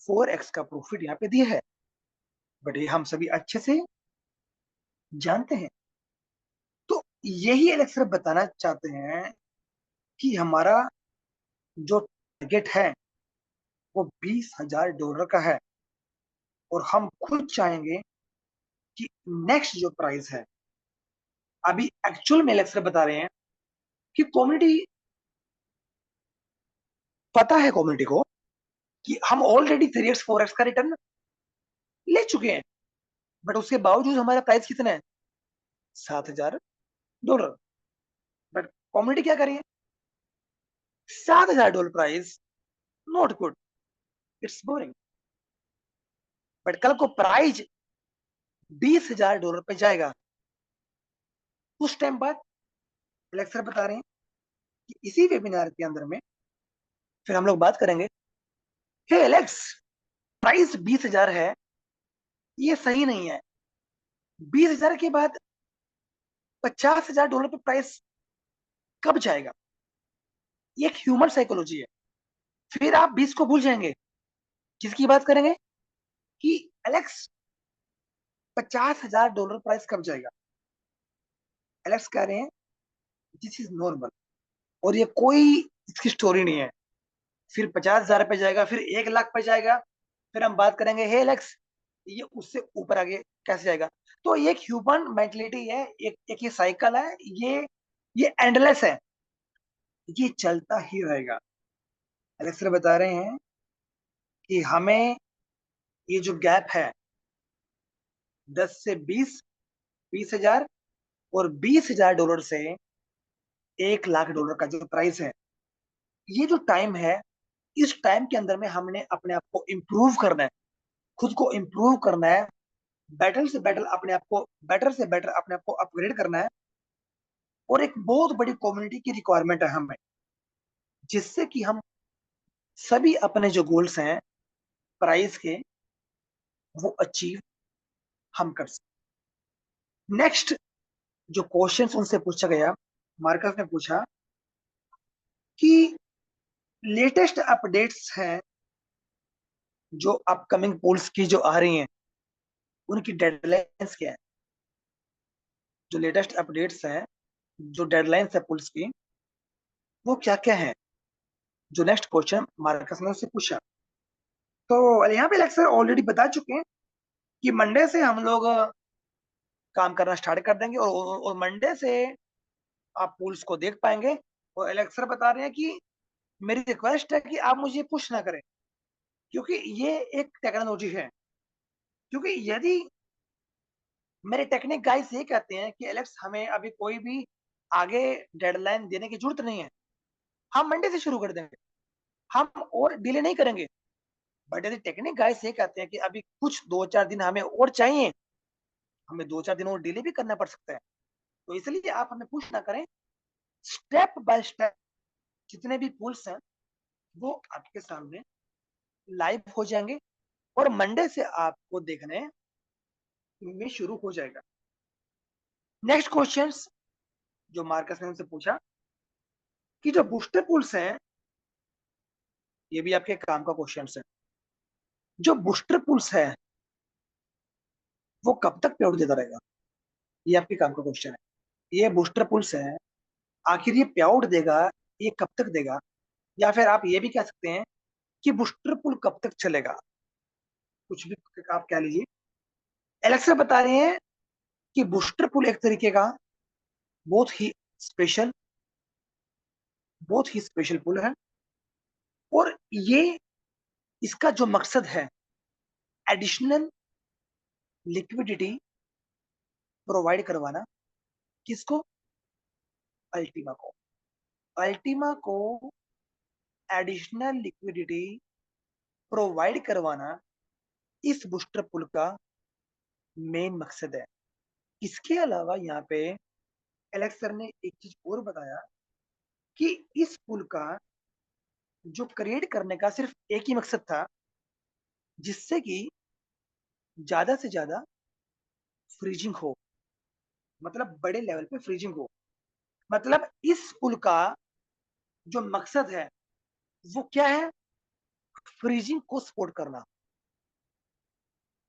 4x का प्रॉफिट यहाँ पे दिया है। बट ये हम सभी अच्छे से जानते हैं। तो यही एलेक्सर बताना चाहते हैं कि हमारा जो टारगेट है वो $20,000 का है। और हम खुद चाहेंगे कि नेक्स्ट जो प्राइस है, अभी एक्चुअल में एलेक्सर बता रहे हैं कि कम्युनिटी, पता है कम्युनिटी को कि हम ऑलरेडी 3x 4x का रिटर्न ले चुके हैं। बट उसके बावजूद हमारा प्राइस कितना है, $7,000। बट कम्युनिटी क्या करिए, $7,000 price not good, it's boring. But कल को प्राइस $20,000 पे जाएगा, उस टाइम बाद लेक्चर बता रहे हैं कि इसी वेबिनार के अंदर में फिर हम लोग बात करेंगे, हे एलेक्स प्राइस 20,000 है, ये सही नहीं है। 20,000 के बाद $50,000 पे प्राइस कब जाएगा। ये एक ह्यूमन साइकोलॉजी है। फिर आप 20 को भूल जाएंगे। किसकी बात करेंगे कि एलेक्स $50,000 प्राइस कब जाएगा। एलेक्स कह रहे हैं दिस इज नॉर्मल, और ये कोई इसकी स्टोरी नहीं है। फिर 50,000 पे जाएगा, फिर 1 लाख पे जाएगा, फिर हम बात करेंगे हे एलेक्स ये उससे ऊपर आगे कैसे जाएगा। तो ये एक ह्यूमन मेंटलिटी है, एक ये साइकिल है, ये एंडलेस है, ये चलता ही रहेगा। एलेक्स सर बता रहे हैं कि हमें ये जो गैप है 10 से 20, 20,000 और $20,000 से $1 लाख का जो प्राइस है, ये जो टाइम है, इस टाइम के अंदर में हमने अपने आप को इम्प्रूव करना है, खुद को इम्प्रूव करना है, बेटर से बेटर अपने आप को अपग्रेड करना है। और एक बहुत बड़ी कम्युनिटी की रिक्वायरमेंट है हमें, जिससे कि हम सभी अपने जो गोल्स हैं प्राइस के, वो अचीव हम कर सकते। नेक्स्ट जो क्वेश्चन उनसे पूछा गया, मार्कस ने पूछा कि लेटेस्ट अपडेट्स हैं जो अपकमिंग पोल्स की जो आ रही हैं, उनकी डेडलाइंस क्या है। जो लेटेस्ट अपडेट्स हैं, जो डेडलाइंस है पोल्स की, वो क्या क्या है, जो नेक्स्ट क्वेश्चन मार्कस ने उससे पूछा। तो यहाँ पे लेक्चर ऑलरेडी बता चुके हैं कि मंडे से हम लोग काम करना स्टार्ट कर देंगे, और मंडे से आप पुल्स को देख पाएंगे। और एलेक्सर बता रहे हैं कि मेरी रिक्वेस्ट है कि आप मुझे पुश ना करें, क्योंकि ये एक टेक्नोलॉजी है। क्योंकि यदि मेरे टेक्निक गाइस ये कहते हैं कि एलेक्स हमें अभी कोई भी आगे डेडलाइन देने की जरूरत नहीं है, हम मंडे से शुरू कर देंगे, हम और डिले नहीं करेंगे। बट यदि टेक्निक गाइस ये कहते हैं कि अभी कुछ 2-4 दिन हमें और चाहिए, हमें 2-4 दिन और डिले भी करना पड़ सकता है, तो इसलिए आप हमें पुश ना करें। स्टेप बाय स्टेप जितने भी पुल्स हैं वो आपके सामने लाइव हो जाएंगे, और मंडे से आपको देखने में शुरू हो जाएगा। नेक्स्ट क्वेश्चन जो मार्कस ने उनसे पूछा कि जो बूस्टर पुल्स हैं, ये भी आपके काम का क्वेश्चन है। जो बूस्टर पुल्स है वो कब तक पे आउट देता रहेगा, ये आपके काम का क्वेश्चन है। ये बूस्टर पुल्स है, आखिर ये पे आउट देगा, ये कब तक देगा। या फिर आप ये भी कह सकते हैं कि बूस्टर पुल कब तक चलेगा, कुछ भी आप कह लीजिए। एलेक्सा बता रहे हैं कि बूस्टर पुल एक तरीके का बहुत ही स्पेशल बहुत ही स्पेशल पुल है, और ये इसका जो मकसद है एडिशनल लिक्विडिटी प्रोवाइड करवाना। किसको, अल्टीमा को। अल्टीमा को एडिशनल लिक्विडिटी प्रोवाइड करवाना इस बूस्टर पुल का मेन मकसद है। इसके अलावा यहाँ पे एलेक्स सर ने एक चीज और बताया कि इस पुल का जो क्रिएट करने का सिर्फ एक ही मकसद था, जिससे कि ज्यादा से ज्यादा फ्रीजिंग हो, मतलब बड़े लेवल पे फ्रीजिंग हो। मतलब इस पुल का जो मकसद है वो क्या है, फ्रीजिंग को सपोर्ट करना।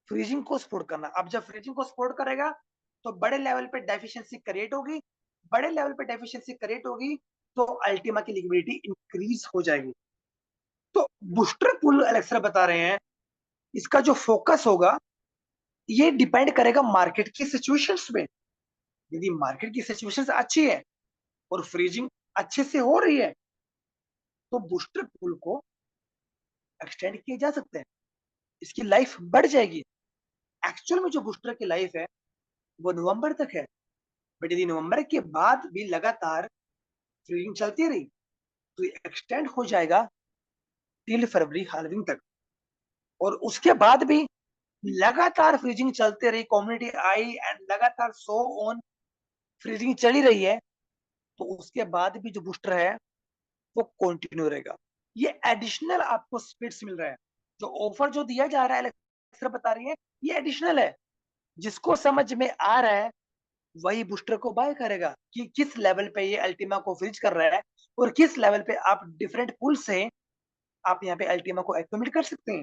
फ्रीजिंग को सपोर्ट करना, अब जब फ्रीजिंग को सपोर्ट करेगा तो बड़े लेवल पे डेफिशिएंसी क्रिएट होगी, बड़े लेवल पे डेफिशिएंसी क्रिएट होगी तो अल्टीमा की लिक्विडिटी इंक्रीज हो जाएगी। तो बूस्टर पुल एलेक्सर बता रहे हैं इसका जो फोकस होगा ये डिपेंड करेगा मार्केट की सिचुएशंस में। यदि मार्केट की सिचुएशंस अच्छी है और फ्रीजिंग अच्छे से हो रही है, तो बूस्टर पुल को एक्सटेंड किया जा सकते हैं, इसकी लाइफ बढ़ जाएगी। एक्चुअल में जो बूस्टर की लाइफ है वो नवंबर तक है, बट यदि नवंबर के बाद भी लगातार फ्रीजिंग चलती रही तो एक्सटेंड हो जाएगा टिल फरवरी हालविंग तक। और उसके बाद भी लगातार फ्रीजिंग चलते रही, कम्युनिटी आई एंड लगातार सो ऑन फ्रीजिंग चली रही है, तो उसके बाद भी जो बूस्टर है वो कंटिन्यू रहेगा। ये एडिशनल आपको स्पीड्स मिल रहा है, जो ऑफर जो दिया जा रहा है एलेक्सा बता रही है ये एडिशनल है। जिसको समझ में आ रहा है वही बूस्टर को बाय करेगा कि किस लेवल पे ये अल्टीमा को फ्रीज कर रहा है, और किस लेवल पे आप डिफरेंट पुल से आप यहाँ पे अल्टीमा को एक्टिवेट कर सकते हैं।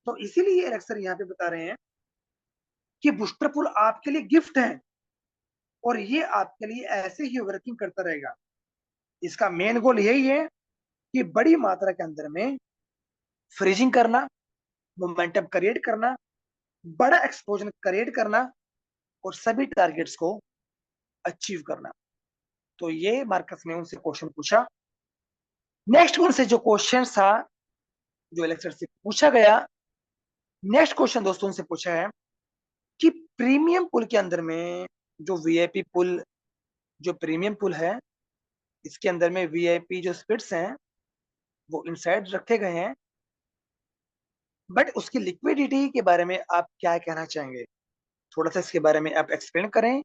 तो इसीलिए एलेक्सर यहाँ पे बता रहे हैं कि बूस्टर पुल आपके लिए गिफ्ट है और ये आपके लिए ऐसे ही वर्किंग करता रहेगा। इसका मेन गोल यही है कि बड़ी मात्रा के अंदर में फ्रीजिंग करना, मोमेंटम क्रिएट करना, बड़ा एक्सपोजर क्रिएट करना और सभी टारगेट्स को अचीव करना। तो ये मार्कस ने उनसे क्वेश्चन पूछा। नेक्स्ट उनसे जो क्वेश्चन था, जो लेक्चर से पूछा गया, नेक्स्ट क्वेश्चन दोस्तों उनसे पूछा है कि प्रीमियम पुल के अंदर में जो वीआईपी पुल, जो प्रीमियम पुल है, इसके अंदर में वीआईपी जो स्पिट्स हैं वो इनसाइड रखे गए हैं, बट उसकी लिक्विडिटी के बारे में आप क्या कहना चाहेंगे? थोड़ा सा इसके बारे में आप एक्सप्लेन करें।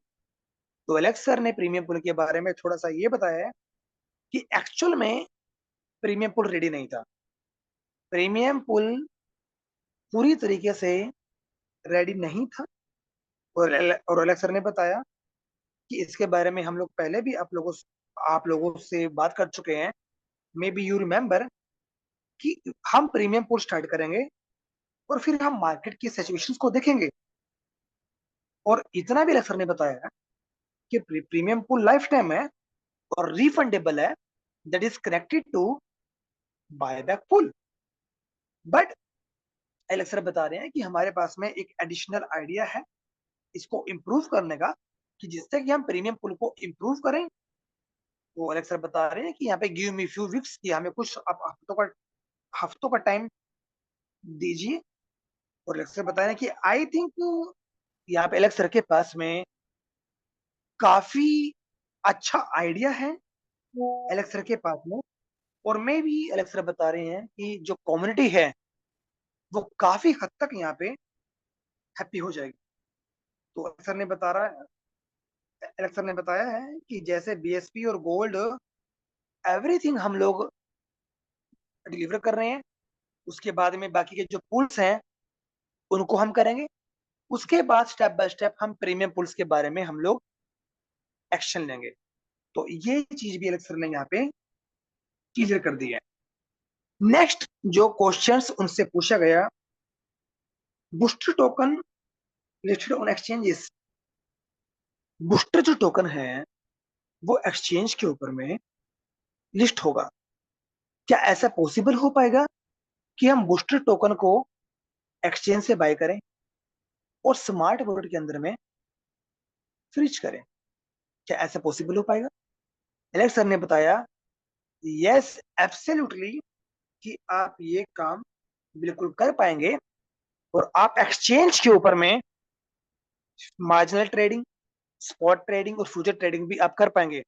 तो एलेक्स सर ने प्रीमियम पुल के बारे में थोड़ा सा ये बताया है कि एक्चुअल में प्रीमियम पुल रेडी नहीं था। प्रीमियम पुल पूरी तरीके से रेडी नहीं था और एलेक्स सर ने बताया कि इसके बारे में हम लोग पहले भी आप लोगों से बात कर चुके हैं। मे बी यू रिमेम्बर कि हम प्रीमियम पुल स्टार्ट करेंगे और फिर हम मार्केट की सिचुएशंस को देखेंगे। और इतना भी एलेक्स सर ने बताया कि प्रीमियम पुल लाइफ टाइम है और रिफंडेबल है, that is connected to buyback pool. But Alex sir बता रहे हैं कि हमारे पास में एक एडिशनल आइडिया है इसको इम्प्रूव करने का, कि जिससे कि हम प्रीमियम पुल को इम्प्रूव करें। तो एलेक्सर बता रहे हैं कि यहाँ पे गिव मी फ्यू वीक्स, की हमें कुछ हफ्तों का टाइम दीजिए। और एलेक्सर बता रहे हैं कि आई थिंक यहाँ पे एलेक्सर के पास में काफी अच्छा आइडिया है एलेक्सर के पास में। और मैं भी एलेक्सर बता रहे हैं कि जो कम्युनिटी है वो काफी हद तक यहाँ पे हैप्पी हो जाएगी। तो एलेक्सर ने बताया है कि जैसे बीएसपी और गोल्ड एवरीथिंग हम लोग डिलीवर कर रहे हैं, उसके बाद में बाकी के जो पुल्स हैं उनको हम करेंगे। उसके बाद स्टेप बाय स्टेप हम प्रीमियम पुल्स के बारे में हम लोग एक्शन लेंगे। तो ये चीज भी एलेक्सर ने यहाँ पे क्लियर कर दी है। नेक्स्ट जो क्वेश्चंस उनसे पूछा गया, booster token listed on exchanges. Booster जो टोकन है वो एक्सचेंज के ऊपर में लिस्ट होगा। क्या ऐसा पॉसिबल हो पाएगा कि हम बूस्टर टोकन को एक्सचेंज से बाय करें और स्मार्ट वॉलेट के अंदर में फ्रीज करें? क्या ऐसा पॉसिबल हो पाएगा? एलेक्स सर ने बताया यस एब्सोल्युटली, कि आप ये काम बिल्कुल कर पाएंगे और आप एक्सचेंज के ऊपर में मार्जिनल ट्रेडिंग, स्पॉट ट्रेडिंग और फ्यूचर ट्रेडिंग भी आप कर पाएंगे।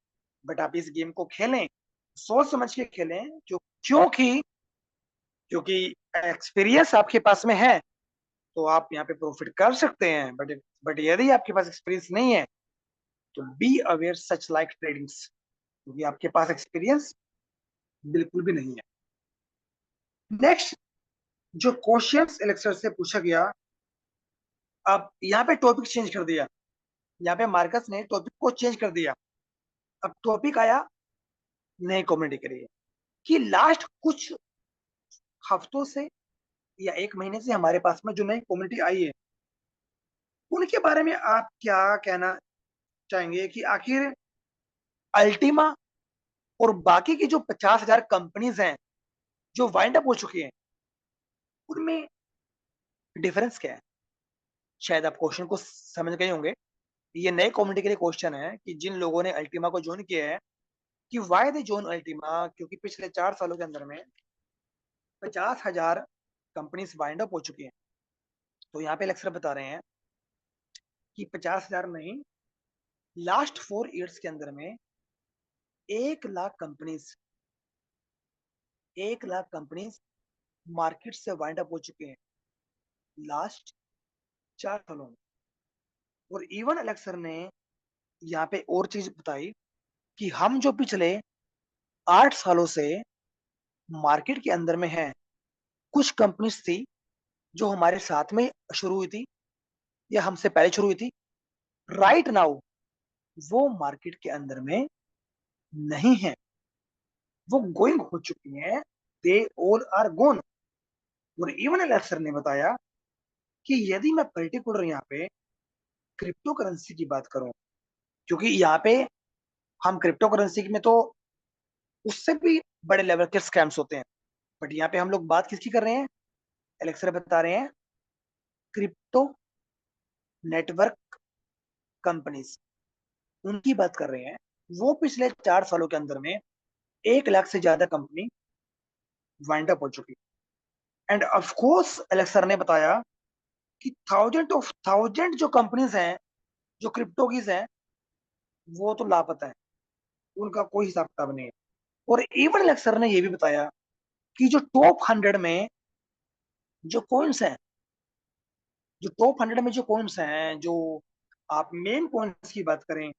बट आप इस गेम को खेलें, सोच समझ के खेलें, क्योंकि क्योंकि एक्सपीरियंस आपके पास में है तो आप यहाँ पे प्रॉफिट कर सकते हैं। बट यदि आपके पास एक्सपीरियंस नहीं है तो be aware such like tradings, क्योंकि आपके पास एक्सपीरियंस बिल्कुल भी नहीं है। नेक्स्ट जो क्वेश्चंस एलेक्सर से पूछा गया, अब यहाँ पे टॉपिक चेंज कर दिया। यहाँ पे मार्कस ने टॉपिक को चेंज कर दिया। अब टॉपिक आया नई कम्युनिटी के लिए, कि लास्ट कुछ हफ्तों से या एक महीने से हमारे पास में जो नई कम्युनिटी आई है उनके बारे में आप क्या कहना चाहेंगे? कि आखिर अल्टीमा और बाकी की जो 50,000 कंपनीज हैं जो वाइंड अप हो चुकी हैं, उनमें डिफरेंस क्या है? शायद आप क्वेश्चन को समझ गए होंगे। ये नए कम्युनिटी के लिए क्वेश्चन है कि जिन लोगों ने अल्टीमा को ज्वाइन किया है, कि वाई दे ज्वाइन अल्टीमा, क्योंकि पिछले 4 सालों के अंदर में 50,000 कंपनीज वाइंड अप हो चुकी हैं। तो यहाँ पे लेक्चर बता रहे हैं कि 50,000 नहीं, लास्ट 4 ईयर्स के अंदर में 1 lakh companies 1 lakh companies market से वाइंड अप हो चुके हैं लास्ट 4 सालों में। और इवन अलेक्सर ने यहाँ पे और चीज बताई कि हम जो पिछले 8 सालों से मार्केट के अंदर में है, कुछ कंपनीज थी जो हमारे साथ में शुरू हुई थी या हमसे पहले शुरू हुई थी, राइट नाउ वो मार्केट के अंदर में नहीं है, वो गोइंग हो चुकी हैं, दे ऑल आर गोन। और इवन एलेक्स सर ने बताया कि यदि मैं पर्टिकुलर यहाँ पे क्रिप्टो करेंसी की बात करूं, क्योंकि यहाँ पे हम क्रिप्टो करेंसी में तो उससे भी बड़े लेवल के स्कैम्स होते हैं, बट यहाँ पे हम लोग बात किसकी कर रहे हैं, एलेक्स सर बता रहे हैं क्रिप्टो नेटवर्क कंपनीज, उनकी बात कर रहे हैं। वो पिछले 4 सालों के अंदर में 1 लाख से ज्यादा कंपनी वाइंड अप हो चुकी। End of course Alex sir ने बताया कि थाउजेंड जो कंपनीज हैं, जो क्रिप्टो की हैं, वो तो लापता है, उनका कोई हिसाब किताब नहीं है। और इवन एलेक्स सर ने यह भी बताया कि जो टॉप 100 में जो कॉइन्स हैं, जो टॉप 100 में जो कॉइन्स हैं, जो आप मेन कॉइन्स की बात करें,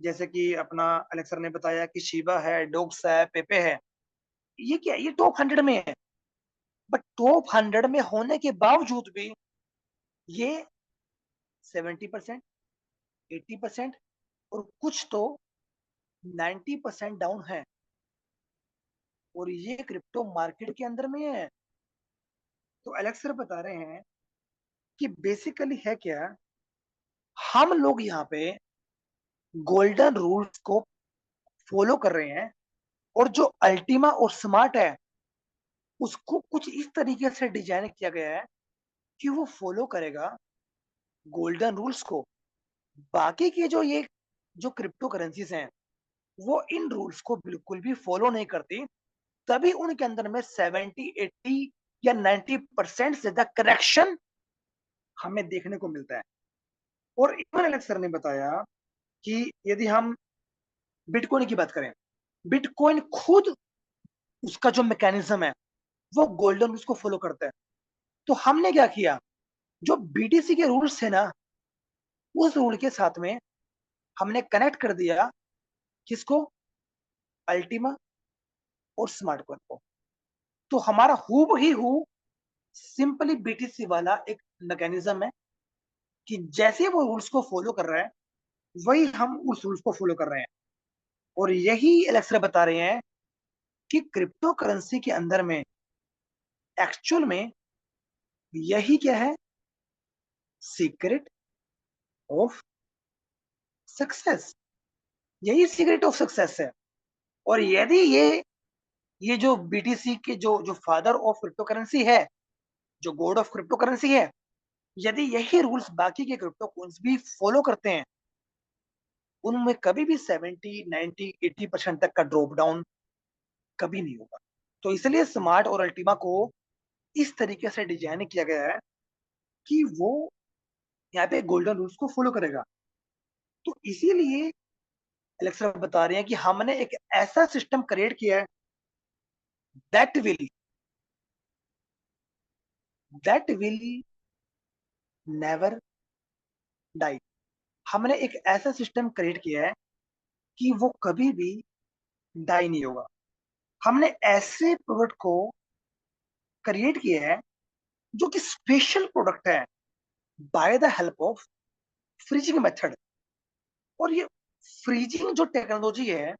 जैसे कि अपना एलेक्स सर ने बताया कि शिबा है, डॉग्स है, पेपे है, ये क्या है? ये टॉप 100 में है। बट टॉप 100 में होने के बावजूद भी ये 70%, 80% और कुछ तो 90% डाउन है। और ये क्रिप्टो मार्केट के अंदर में है। तो एलेक्स सर बता रहे हैं कि बेसिकली है क्या, हम लोग यहाँ पे गोल्डन रूल्स को फॉलो कर रहे हैं, और जो अल्टीमा और स्मार्ट है उसको कुछ इस तरीके से डिजाइन किया गया है कि वो फॉलो करेगा गोल्डन रूल्स को। बाकी के जो क्रिप्टो करेंसीज हैं, वो इन रूल्स को बिल्कुल भी फॉलो नहीं करती, तभी उनके अंदर में 70, 80 या 90% से ज्यादा करेक्शन हमें देखने को मिलता है। और इवन एलेक्स सर ने बताया कि यदि हम बिटकॉइन की बात करें, बिटकॉइन खुद उसका जो मैकेनिज्म है वो गोल्डन रूल्स को फॉलो करता है। तो हमने क्या किया, जो बीटीसी के रूल्स थे ना, उस रूल के साथ में हमने कनेक्ट कर दिया किसको, अल्टीमा और स्मार्ट कॉइन को। तो हमारा हूब ही हु सिंपली बीटीसी वाला एक मैकेनिज्म है कि जैसे वो रूल्स को फॉलो कर रहा है, वही हम उस रूल्स को फॉलो कर रहे हैं। और यही एलेक्स बता रहे हैं कि क्रिप्टो करेंसी के अंदर में एक्चुअल में यही क्या है, सीक्रेट ऑफ सक्सेस, यही सीक्रेट ऑफ सक्सेस है। और यदि ये जो बीटीसी के जो फादर ऑफ क्रिप्टो करेंसी है, जो गॉड ऑफ क्रिप्टो करेंसी है, यदि यही रूल्स बाकी के क्रिप्टो कॉइन्स भी फॉलो करते हैं, उनमें कभी भी 70, 90, 80% तक का ड्रॉप डाउन कभी नहीं होगा। तो इसलिए स्मार्ट और अल्टीमा को इस तरीके से डिजाइन किया गया है कि वो यहाँ पे गोल्डन रूल्स को फॉलो करेगा। तो इसीलिए एलेक्सा बता रहे हैं कि हमने एक ऐसा सिस्टम क्रिएट किया है दैट विल नेवर डाई। हमने एक ऐसा सिस्टम क्रिएट किया है कि वो कभी भी डाई नहीं होगा। हमने ऐसे प्रोडक्ट को क्रिएट किया है जो कि स्पेशल प्रोडक्ट है by the help of freezing method. और ये फ्रीजिंग जो टेक्नोलॉजी है,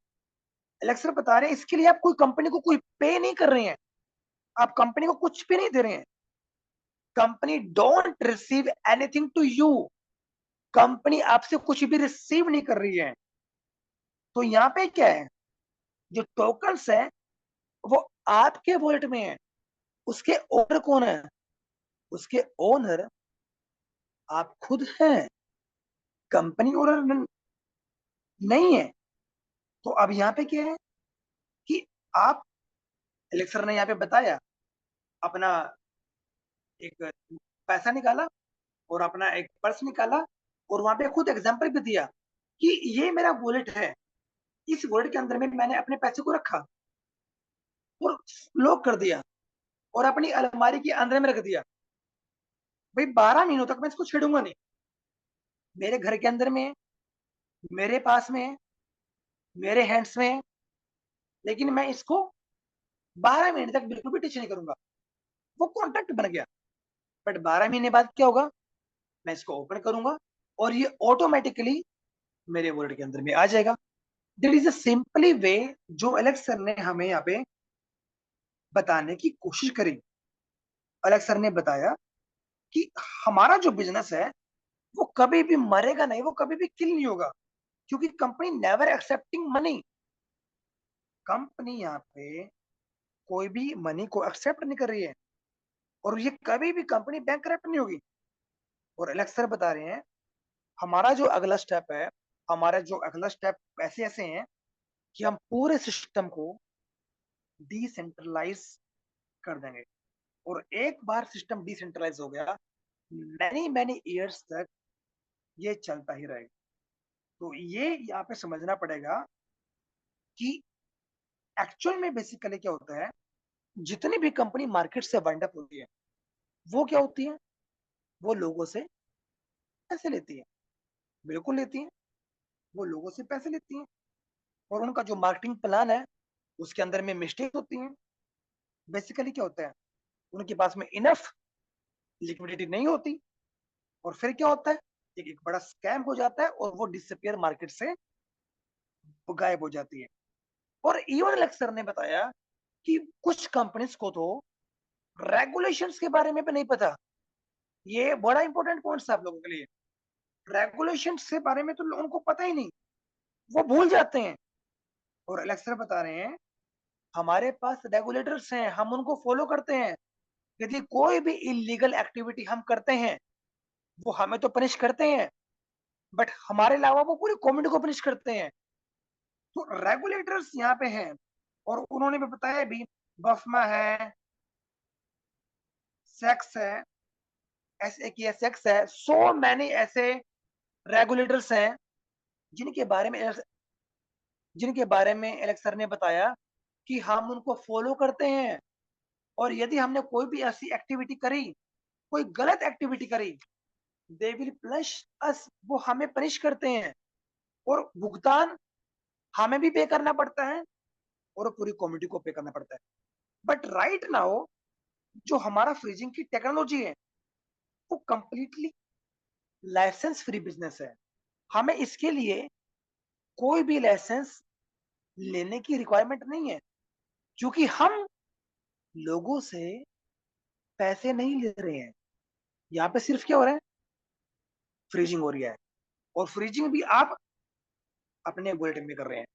एलेक्सर बता रहे हैं, इसके लिए आप कोई कंपनी को कोई पे नहीं कर रहे हैं, आप कंपनी को कुछ भी नहीं दे रहे हैं। Company don't receive anything to you, company आपसे कुछ भी रिसीव नहीं कर रही है। तो यहाँ पे क्या है, जो टोकन्स है वो आपके वॉलेट में है। उसके ओनर कौन है, उसके ओनर आप खुद हैं, कंपनी ओनर नहीं है। तो अब यहाँ पे क्या है कि आप, एलेक्सर ने यहाँ पे बताया, अपना एक पैसा निकाला और अपना एक पर्स निकाला, और वहां पे खुद एग्जांपल भी दिया कि ये मेरा वॉलेट है, इस वॉलेट के अंदर में मैंने अपने पैसे को रखा और लॉक कर दिया और अपनी अलमारी के अंदर में रख दिया। भाई 12 महीनों तक मैं इसको छेड़ूंगा नहीं, मेरे घर के अंदर में है, मेरे पास में है, मेरे हैंड्स में है, लेकिन मैं इसको 12 महीने तक बिल्कुल भी टच नहीं करूंगा। वो कॉन्ट्रैक्ट बन गया। बट 12 महीने बाद क्या होगा, मैं इसको ओपन करूंगा और ये ऑटोमेटिकली मेरे वॉलेट के अंदर में आ जाएगा। देयर इज अ सिंपली वे जो एलेक्स सर ने हमें यहाँ पे बताने की कोशिश करी। अलग सर ने बताया कि हमारा जो बिजनेस है वो कभी भी मरेगा नहीं, वो कभी भी किल नहीं होगा, क्योंकि company never accepting money. Company यहाँ पे कोई भी मनी को एक्सेप्ट नहीं कर रही है, और ये कभी भी कंपनी बैंकरप्ट नहीं होगी। और अलग सर बता रहे हैं हमारा जो अगला स्टेप है, हमारा जो अगला स्टेप ऐसे ऐसे हैं कि हम पूरे सिस्टम को डिसेंट्रलाइज कर देंगे। और एक बार सिस्टम डिसेंट्रलाइज हो गया, मैनी मैनी ईयर्स तक ये चलता ही रहेगा। तो ये यहाँ पे समझना पड़ेगा कि एक्चुअल में बेसिकली क्या होता है। जितनी भी कंपनी मार्केट से वाइंड अप होती है, वो क्या होती है, वो लोगों से पैसे लेती है। बिल्कुल लेती है, वो लोगों से पैसे लेती है, और उनका जो मार्केटिंग प्लान है उसके अंदर में मिस्टेक होती है। बेसिकली क्या होता है, उनके पास में इनफ लिक्विडिटी नहीं होती, और फिर क्या होता है, एक बड़ा स्कैम हो जाता है और वो डिसअपियर मार्केट से वो गायब हो जाती है। और इवन लेक्सर ने बताया कि कुछ कंपनीज को तो रेगुलेशंस के बारे में भी नहीं पता। ये बड़ा इंपॉर्टेंट पॉइंट है आप लोगों के लिए। रेगुलेशंस के बारे में तो उनको पता ही नहीं, वो भूल जाते हैं। और लेक्सर बता रहे हैं हमारे पास रेगुलेटर्स हैं, हम उनको फॉलो करते हैं। यदि कोई भी इलीगल एक्टिविटी हम करते हैं, वो हमें तो पनिश करते हैं, बट हमारे अलावा वो पूरी कम्युनिटी को पनिश करते हैं। तो रेगुलेटर्स यहाँ पे हैं, और उन्होंने भी बताया भी, बफमा है, सेक्स है, SAQSX है, सो मैनी ऐसे रेगुलेटर्स हैं जिनके बारे में एलेक्स सर ने बताया कि हम उनको फॉलो करते हैं। और यदि हमने कोई भी ऐसी एक्टिविटी करी, कोई गलत एक्टिविटी करी, दे विल प्लश अस, वो हमें पनिश करते हैं, और भुगतान हमें भी पे करना पड़ता है और पूरी कम्युनिटी को पे करना पड़ता है। बट राइट नाउ जो हमारा फ्रीजिंग की टेक्नोलॉजी है वो कंप्लीटली लाइसेंस फ्री बिजनेस है। हमें इसके लिए कोई भी लाइसेंस लेने की रिक्वायरमेंट नहीं है, क्योंकि हम लोगों से पैसे नहीं ले रहे हैं। यहाँ पे सिर्फ क्या हो रहा है, फ्रीजिंग हो रही है, और फ्रीजिंग भी आप अपने बुलेट में कर रहे हैं।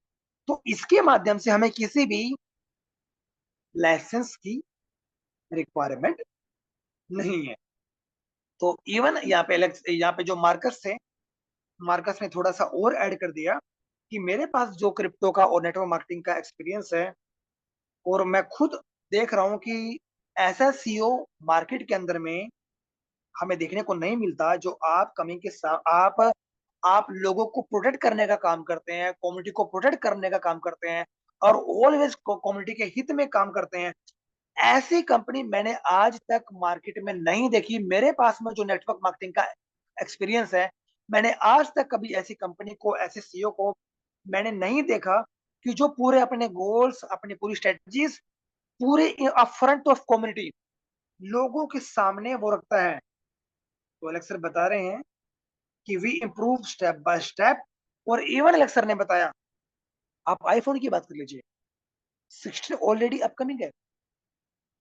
तो इसके माध्यम से हमें किसी भी लाइसेंस की रिक्वायरमेंट नहीं है। तो इवन यहाँ पे जो मार्कस थे, मार्कस ने थोड़ा सा और ऐड कर दिया कि मेरे पास जो क्रिप्टो का और नेटवर्क मार्केटिंग का एक्सपीरियंस है, और मैं खुद देख रहा हूँ कि ऐसा सीईओ मार्केट के अंदर में हमें देखने को नहीं मिलता, जो आप कमी के साथ आप लोगों को प्रोटेक्ट करने का काम करते हैं, कम्युनिटी को प्रोटेक्ट करने का काम करते हैं, और ऑलवेज कम्युनिटी के हित में काम करते हैं। ऐसी कंपनी मैंने आज तक मार्केट में नहीं देखी। मेरे पास में जो नेटवर्क मार्केटिंग का एक्सपीरियंस है, मैंने आज तक कभी ऐसी कंपनी को, ऐसे सीईओ को मैंने नहीं देखा कि जो पूरे अपने गोल्स, अपनी पूरी स्ट्रेटजीज पूरे फ्रंट ऑफ कम्युनिटी लोगों के सामने वो रखता है। तो अलेक्सर बता रहे हैं कि we improve step by step. और इवन अलेक्सर ने बताया, आप आईफोन की बात कर लीजिए, 16 ऑलरेडी अपकमिंग है,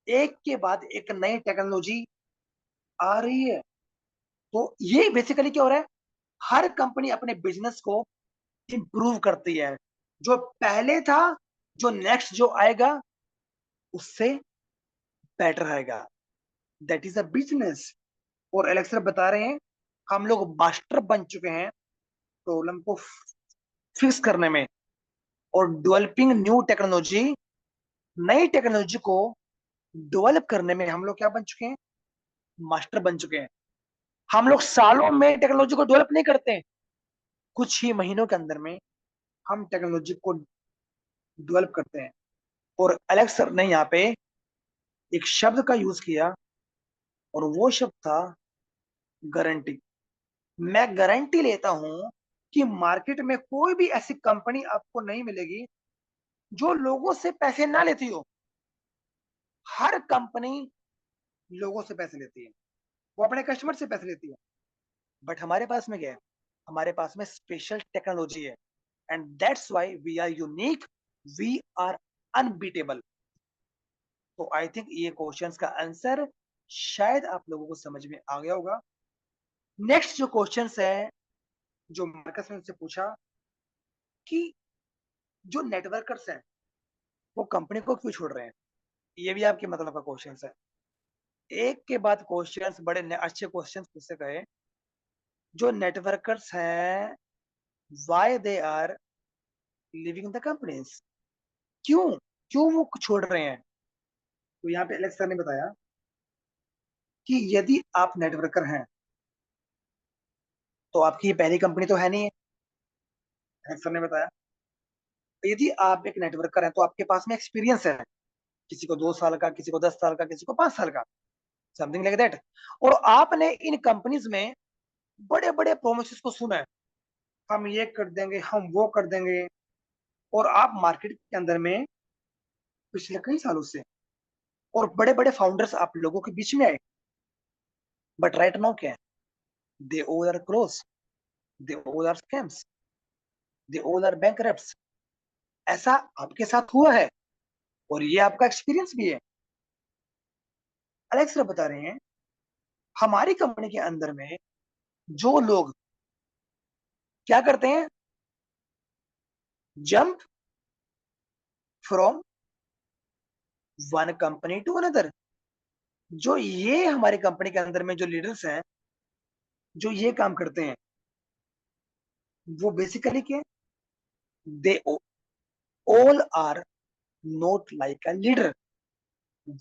एक के बाद एक नई टेक्नोलॉजी आ रही है। तो ये बेसिकली क्या हो रहा है, हर कंपनी अपने बिजनेस को इंप्रूव करती है। जो पहले था, जो नेक्स्ट जो आएगा उससे बेटर आएगा, दैट इज अ बिजनेस। और एलेक्सर बता रहे हैं हम लोग मास्टर बन चुके हैं प्रॉब्लम को फिक्स करने में, और डेवलपिंग न्यू टेक्नोलॉजी, नई टेक्नोलॉजी को डेवलप करने में हम लोग क्या बन चुके हैं, मास्टर बन चुके हैं। हम लोग सालों में टेक्नोलॉजी को डेवलप नहीं करते हैं, कुछ ही महीनों के अंदर में हम टेक्नोलॉजी को डेवलप करते हैं। और एलेक्स सर ने यहाँ पे एक शब्द का यूज किया, और वो शब्द था गारंटी। मैं गारंटी लेता हूं कि मार्केट में कोई भी ऐसी कंपनी आपको नहीं मिलेगी जो लोगों से पैसे ना लेती हो। हर कंपनी लोगों से पैसे लेती है, वो अपने कस्टमर से पैसे लेती है। बट हमारे पास में क्या है, हमारे पास में स्पेशल टेक्नोलॉजी है, and that's why we are unique, we are unbeatable. तो आई थिंक ये क्वेश्चंस का आंसर शायद आप लोगों को समझ में आ गया होगा। नेक्स्ट जो क्वेश्चंस है, जो मार्कस ने उनसे पूछा कि जो नेटवर्कर्स हैं वो कंपनी को क्यों छोड़ रहे हैं, ये भी आपके मतलब का क्वेश्चंस है। एक के बाद क्वेश्चंस बड़े अच्छे क्वेश्चंस पूछे गए। जो नेटवर्कर्स हैं why they are living the companies, क्यों क्यों वो छोड़ रहे हैं। तो यहाँ पे एलेक्स सर ने बताया कि यदि आप नेटवर्कर हैं तो आपकी ये पहली कंपनी तो है नहीं है। एलेक्स सर ने बताया यदि आप एक नेटवर्कर हैं तो आपके पास में एक्सपीरियंस है, किसी को 2 साल का, किसी को 10 साल का, किसी को 5 साल का, समथिंग लाइक दैट। और आपने इन कंपनीज में बड़े बड़े प्रोमिस को सुना है, हम ये कर देंगे, हम वो कर देंगे। और आप मार्केट के अंदर में पिछले कई सालों से और बड़े बड़े फाउंडर्स आप लोगों के बीच में आए, बट राइट नाउ क्या है, they all are close, they all are scams, they all are bankrupts. ऐसा आपके साथ हुआ है और ये आपका एक्सपीरियंस भी है। अलेक्स सर बता रहे हैं हमारी कंपनी के अंदर में जो लोग क्या करते हैं, jump from one company to another. जो ये हमारी कंपनी के अंदर में जो लीडर्स हैं जो ये काम करते हैं वो बेसिकली क्या, they all are not like a leader.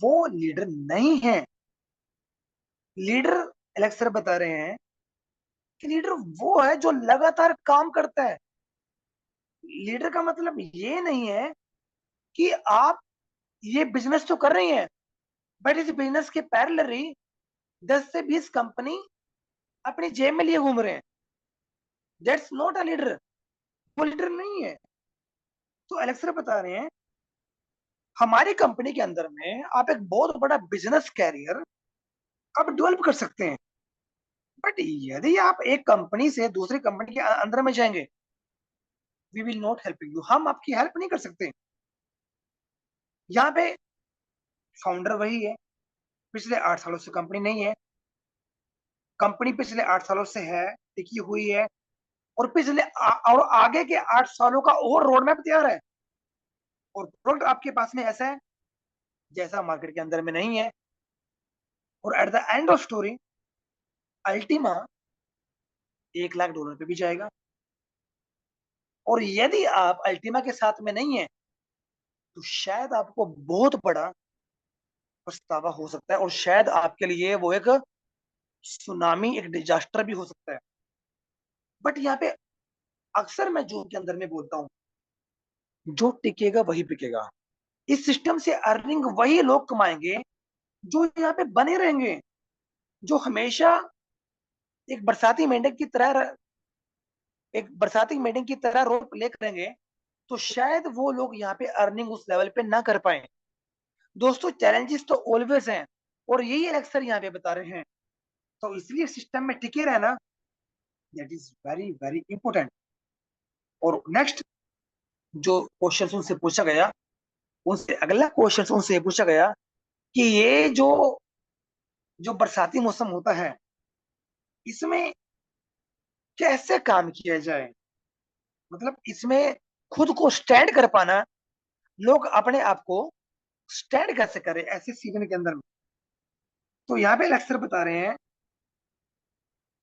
वो लीडर नहीं है। लीडर एलेक्स सर बता रहे हैं कि लीडर वो है जो लगातार काम करता है। लीडर का मतलब ये नहीं है कि आप ये बिजनेस तो कर रही हैं बट इस बिजनेस के पैरेलली 10 से 20 कंपनी अपनी जेब में लिए घूम रहे हैं। That's not a leader. वो लीडर नहीं है। तो एलेक्स सर बता रहे हैं हमारी कंपनी के अंदर में आप एक बहुत बड़ा बिजनेस कैरियर आप डेवलप कर सकते हैं, बट यदि आप एक कंपनी से दूसरी कंपनी के अंदर में जाएंगे, we will not help you, हम आपकी हेल्प नहीं कर सकते। यहाँ पे फाउंडर वही है, पिछले 8 सालों से कंपनी नहीं है, कंपनी पिछले 8 सालों से है, टिकी हुई है, और और आगे के 8 सालों का और रोड मैप तैयार है। और प्रोडक्ट आपके पास में ऐसा है जैसा मार्केट के अंदर में नहीं है। और at the end of story Ultima $1 lakh पे भी जाएगा। और यदि आप अल्टीमा के साथ में नहीं है तो शायद आपको बहुत बड़ा पछतावा हो सकता है, और शायद आपके लिए वो एक सुनामी, एक डिजास्टर भी हो सकता है। बट यहाँ पे अक्सर मैं जो के अंदर में बोलता हूँ, जो टिकेगा वही बिकेगा। इस सिस्टम से अर्निंग वही लोग कमाएंगे जो यहाँ पे बने रहेंगे। जो हमेशा एक बरसाती मेंढक की तरह रोप ले करेंगे, तो शायद वो लोग यहाँ पे अर्निंग उस लेवल पे ना कर पाए। दोस्तों चैलेंजेस तो ऑलवेज हैं, और यही अक्सर यहाँ पे बता रहे हैं। तो इसलिए सिस्टम में टिके रहना that is very very important. और नेक्स्ट जो क्वेश्चन उनसे पूछा गया, उनसे अगला क्वेश्चन उनसे पूछा गया कि ये जो जो बरसाती मौसम होता है इसमें कैसे काम किया जाए, मतलब इसमें खुद को स्टैंड कर पाना, लोग अपने आप को स्टैंड कैसे करें ऐसे सीजन के अंदर में। तो यहाँ पे लेक्चर बता रहे हैं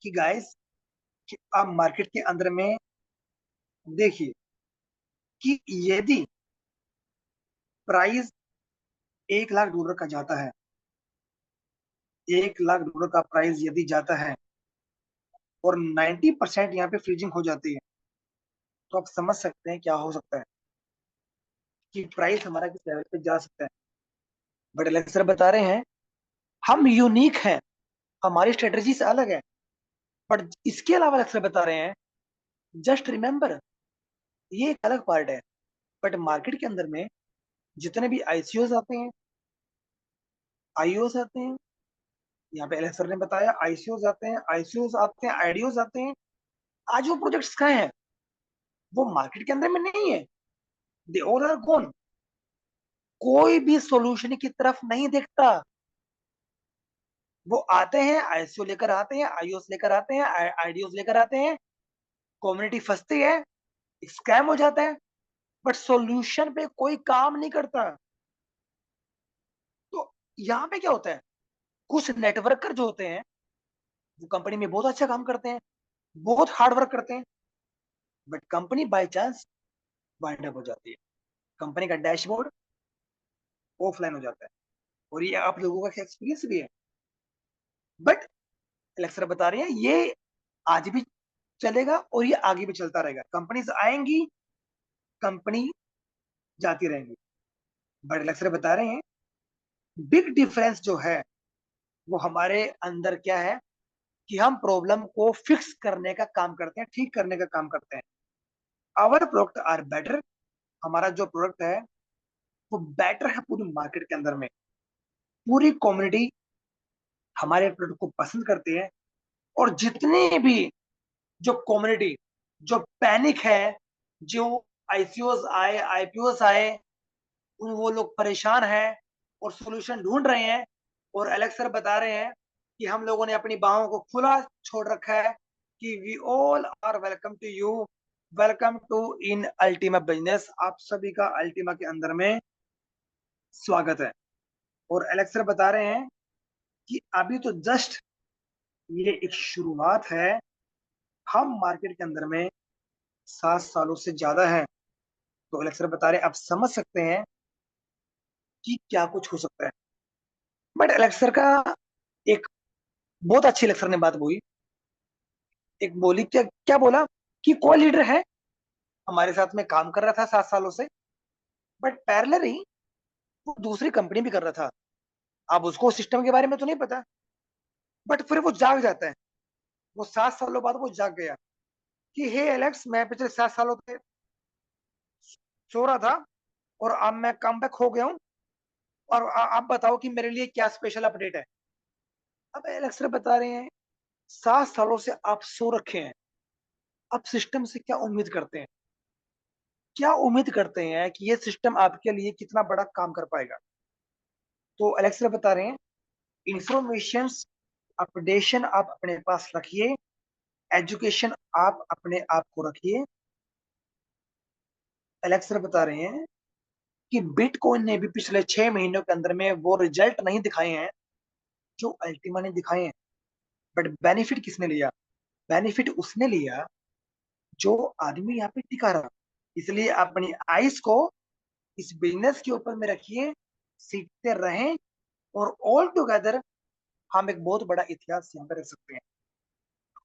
कि गाइस कि आप मार्केट के अंदर में देखिए कि यदि प्राइस $1 लाख का जाता है, $1 लाख का प्राइस यदि जाता है और 90% यहाँ पे फ्रीजिंग हो जाती है, तो आप समझ सकते हैं क्या हो सकता है, कि प्राइस हमारा किस लेवल पे जा सकता है। बट लेक्चर बता रहे हैं हम यूनिक हैं, हमारी स्ट्रेटेजी से अलग है। बट इसके अलावा लेक्चर बता रहे हैं जस्ट रिमेंबर ये एक अलग पार्ट है, बट मार्केट के अंदर में जितने भी आईसीओज आते हैं, आईओस आते हैं, यहाँ पे एलेक्सर ने बताया आईसीओज आते हैं, आईसीओज आते हैं, आईडीओज आते हैं। आज वो प्रोजेक्ट्स कहाँ हैं, वो मार्केट के अंदर में नहीं है, दे ऑल आर गॉन। कोई भी सॉल्यूशन की तरफ नहीं देखता। वो आते हैं, आईसीओ लेकर आते हैं, आईओस लेकर आते हैं, आईडीओस लेकर आते हैं, कम्युनिटी फंसती है, स्कैम हो जाता है, बट सॉल्यूशन पे कोई काम नहीं करता। तो यहाँ पे क्या होता है, कुछ नेटवर्कर जो होते हैं वो कंपनी में बहुत अच्छा काम करते हैं, बहुत हार्ड वर्क करते हैं, but company by chance wind up हो जाती है, कंपनी का डैशबोर्ड ऑफलाइन हो जाता है। और ये आप लोगों का एक्सपीरियंस भी है। बट लेक्चर बता रहे हैं ये आज भी चलेगा और ये आगे भी चलता रहेगा। कंपनीज आएंगी, कंपनी जाती रहेंगी। बट लेक्चर बता रहे हैं बिग डिफरेंस जो है वो हमारे अंदर क्या है कि हम प्रॉब्लम को फिक्स करने का काम करते हैं, ठीक करने का काम करते हैं। आवर प्रोडक्ट आर बेटर, हमारा जो प्रोडक्ट है वो बेटर है पूरी मार्केट के अंदर में। पूरी कम्युनिटी हमारे प्रोडक्ट को पसंद करती है। और जितनी भी जो कम्युनिटी जो पैनिक है, जो आईसीओस आए, आईपीओस आए, वो लोग परेशान हैं और सॉल्यूशन ढूंढ रहे हैं। और एलेक्स सर बता रहे हैं कि हम लोगों ने अपनी बाहों को खुला छोड़ रखा है कि we all are welcome to you, welcome to in Ultima business. आप सभी का अल्टीमा के अंदर में स्वागत है। और एलेक्स सर बता रहे हैं कि अभी तो जस्ट ये एक शुरुआत है, हम मार्केट के अंदर में 7 सालों से ज्यादा है। तो एलेक्स सर बता रहे हैं आप समझ सकते हैं कि क्या कुछ हो सकता है। बट एलेक्स सर का एक बहुत अच्छी लेक्चर ने बात बोली, एक बोली क्या क्या बोला कि कोई लीडर है हमारे साथ में काम कर रहा था 7 सालों से, बट पैरेलल ही वो दूसरी कंपनी भी कर रहा था। अब उसको सिस्टम के बारे में तो नहीं पता, बट फिर वो जाग जाता है। वो 7 सालों बाद वो जाग गया कि हे एलेक्स, मैं पिछले 7 सालों से सो रहा था और अब मैं कम बैक हो गया हूँ, और आप बताओ कि मेरे लिए क्या स्पेशल अपडेट है। अब एलेक्स सर बता रहे हैं 7 सालों से आप सो रखे हैं, अब सिस्टम से क्या उम्मीद करते हैं, क्या उम्मीद करते हैं कि ये सिस्टम आपके लिए कितना बड़ा काम कर पाएगा। तो अलेक्सा बता रहे हैं इंफॉर्मेशन अपडेशन आप अपने पास रखिए, एजुकेशन आप अपने आप को रखिए। अलेक्सा बता रहे हैं कि बिटकॉइन ने भी पिछले 6 महीनों के अंदर में वो रिजल्ट नहीं दिखाए हैं जो अल्टीमा ने दिखाए हैं। बट बेनिफिट किसने लिया, बेनिफिट उसने लिया जो आदमी यहाँ पे टिका रहा। इसलिए अपनी आइस को इस बिजनेस के ऊपर में रखिए, सीखते रहें, और ऑल टुगेदर हम एक बहुत बड़ा इतिहास यहाँ पे रख सकते हैं।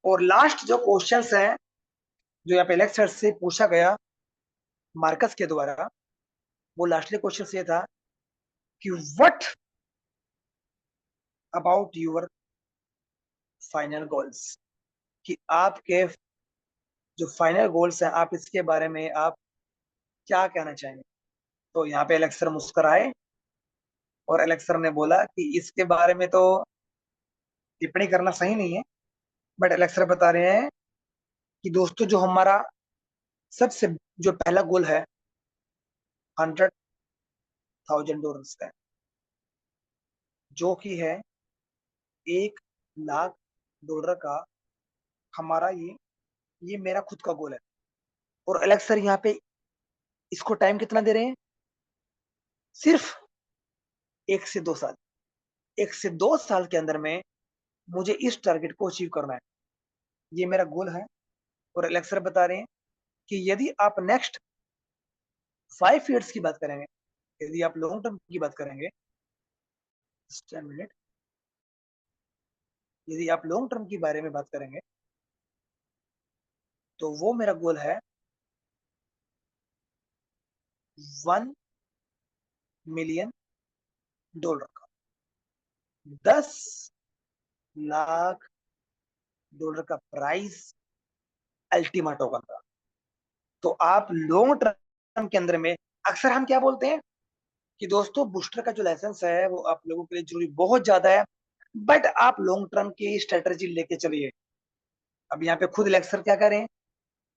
और लास्ट जो क्वेश्चंस हैं जो यहाँ पे लेक्चर से पूछा गया मार्कस के द्वारा, वो लास्टली क्वेश्चन ये था कि what about your final goals, कि आपके जो फाइनल गोल्स हैं आप इसके बारे में आप क्या कहना चाहेंगे। तो यहाँ पे एलेक्सर मुस्कुराए और एलेक्सर ने बोला कि इसके बारे में तो टिप्पणी करना सही नहीं है, बट एलेक्सर बता रहे हैं कि दोस्तों जो हमारा सबसे जो पहला गोल है $100,000 का, जो कि है $1 लाख का, हमारा ये मेरा खुद का गोल है। और एलेक्स सर यहाँ पे इसको टाइम कितना दे रहे हैं, सिर्फ 1 से 2 साल। 1 से 2 साल के अंदर में मुझे इस टारगेट को अचीव करना है, ये मेरा गोल है। और एलेक्स सर बता रहे हैं कि यदि आप नेक्स्ट 5 ईयर्स की बात करेंगे, यदि आप लॉन्ग टर्म की बात करेंगे, 10 मिनट, यदि आप लॉन्ग टर्म के बारे में बात करेंगे तो वो मेरा गोल है $1 मिलियन का, $10 लाख का प्राइस अल्टीमा टोकन का। तो आप लॉन्ग टर्म के अंदर में अक्सर हम क्या बोलते हैं कि दोस्तों बूस्टर का जो लाइसेंस है वो आप लोगों के लिए जरूरी बहुत ज्यादा है, बट आप लॉन्ग टर्म की स्ट्रेटेजी लेके चलिए। अब यहाँ पे खुद लेक्चर क्या करें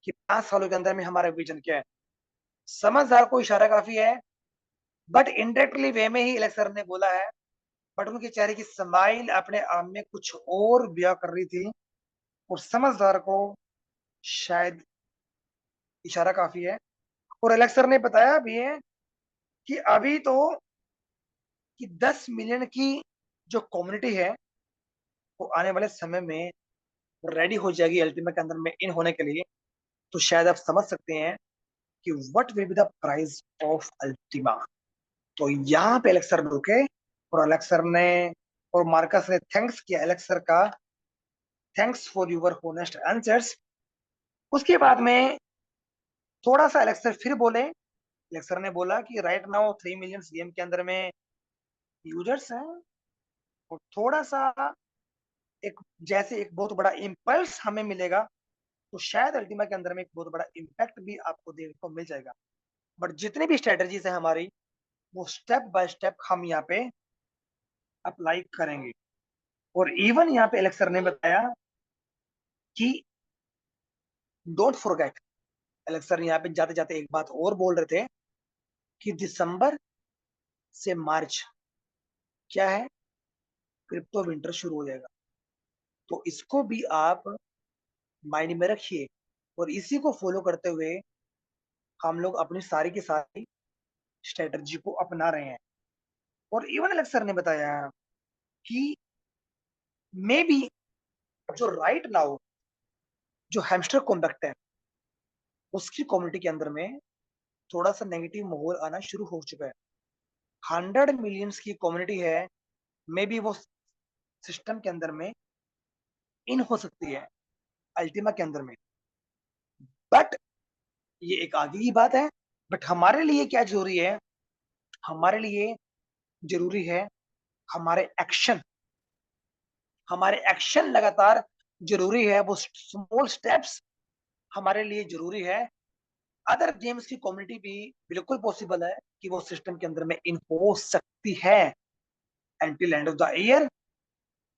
कि 5 सालों के अंदर में हमारा विजन क्या है। समझदार को इशारा काफी है, बट इनडायरेक्टली वे में ही एलेक्स सर ने बोला है, बट उनके चेहरे की स्माइल अपने आप में कुछ और बयां कर रही थी, और समझदार को शायद इशारा काफी है। और एलेक्स सर ने बताया भी है कि अभी तो कि 10 मिलियन की जो कम्युनिटी है वो आने वाले समय में रेडी हो जाएगी अल्टीमा के अंदर में इन होने के लिए। तो शायद आप समझ सकते हैं कि what will be the price of Ultima. तो यहाँ पे एलेक्स सर रुके, और एलेक्स सर ने और मार्कस ने थैंक्स किया एलेक्स सर का, thanks for your honest answers. उसके बाद में थोड़ा सा एलेक्स सर फिर बोले। एलेक्स सर ने बोला कि राइट नाउ 3 मिलियन गेम के अंदर में यूजर्स हैं, और थोड़ा सा एक जैसे एक बहुत बड़ा इम्पल्स हमें मिलेगा, तो शायद अल्टीमा के अंदर में एक बहुत बड़ा इम्पैक्ट भी आपको देखने को मिल जाएगा। बट जितनी भी स्ट्रेटजीज है हमारी, वो स्टेप बाय स्टेप हम यहाँ पे अप्लाई करेंगे। और इवन यहाँ पे एलेक्स सर ने बताया कि डोंट फॉरगेट, एलेक्स सर यहाँ पे जाते जाते एक बात और बोल रहे थे कि दिसंबर से मार्च क्या है, क्रिप्टो विंटर शुरू हो जाएगा। तो इसको भी आप माइंड में रखिए, और इसी को फॉलो करते हुए हम लोग अपनी सारी की सारी स्ट्रेटजी को अपना रहे हैं। और इवन एलेक्स सर ने बताया कि मे बी जो राइट नाउ जो हैमस्टर कॉम्बैक्ट है उसकी कम्युनिटी के अंदर में थोड़ा सा नेगेटिव माहौल आना शुरू हो चुका है। 100 मिलियंस की कम्युनिटी है, मे बी वो सिस्टम के अंदर में इन हो सकती है अल्टीमा के अंदर में। बट ये एक आगे की बात है। बट हमारे लिए क्या जरूरी है, हमारे लिए जरूरी है हमारे एक्शन, हमारे एक्शन लगातार जरूरी है। वो स्मॉल स्टेप्स हमारे लिए जरूरी है। अदर गेम्स की कम्युनिटी भी बिल्कुल पॉसिबल है कि वो सिस्टम के अंदर में इन हो सकती है। Until end of the year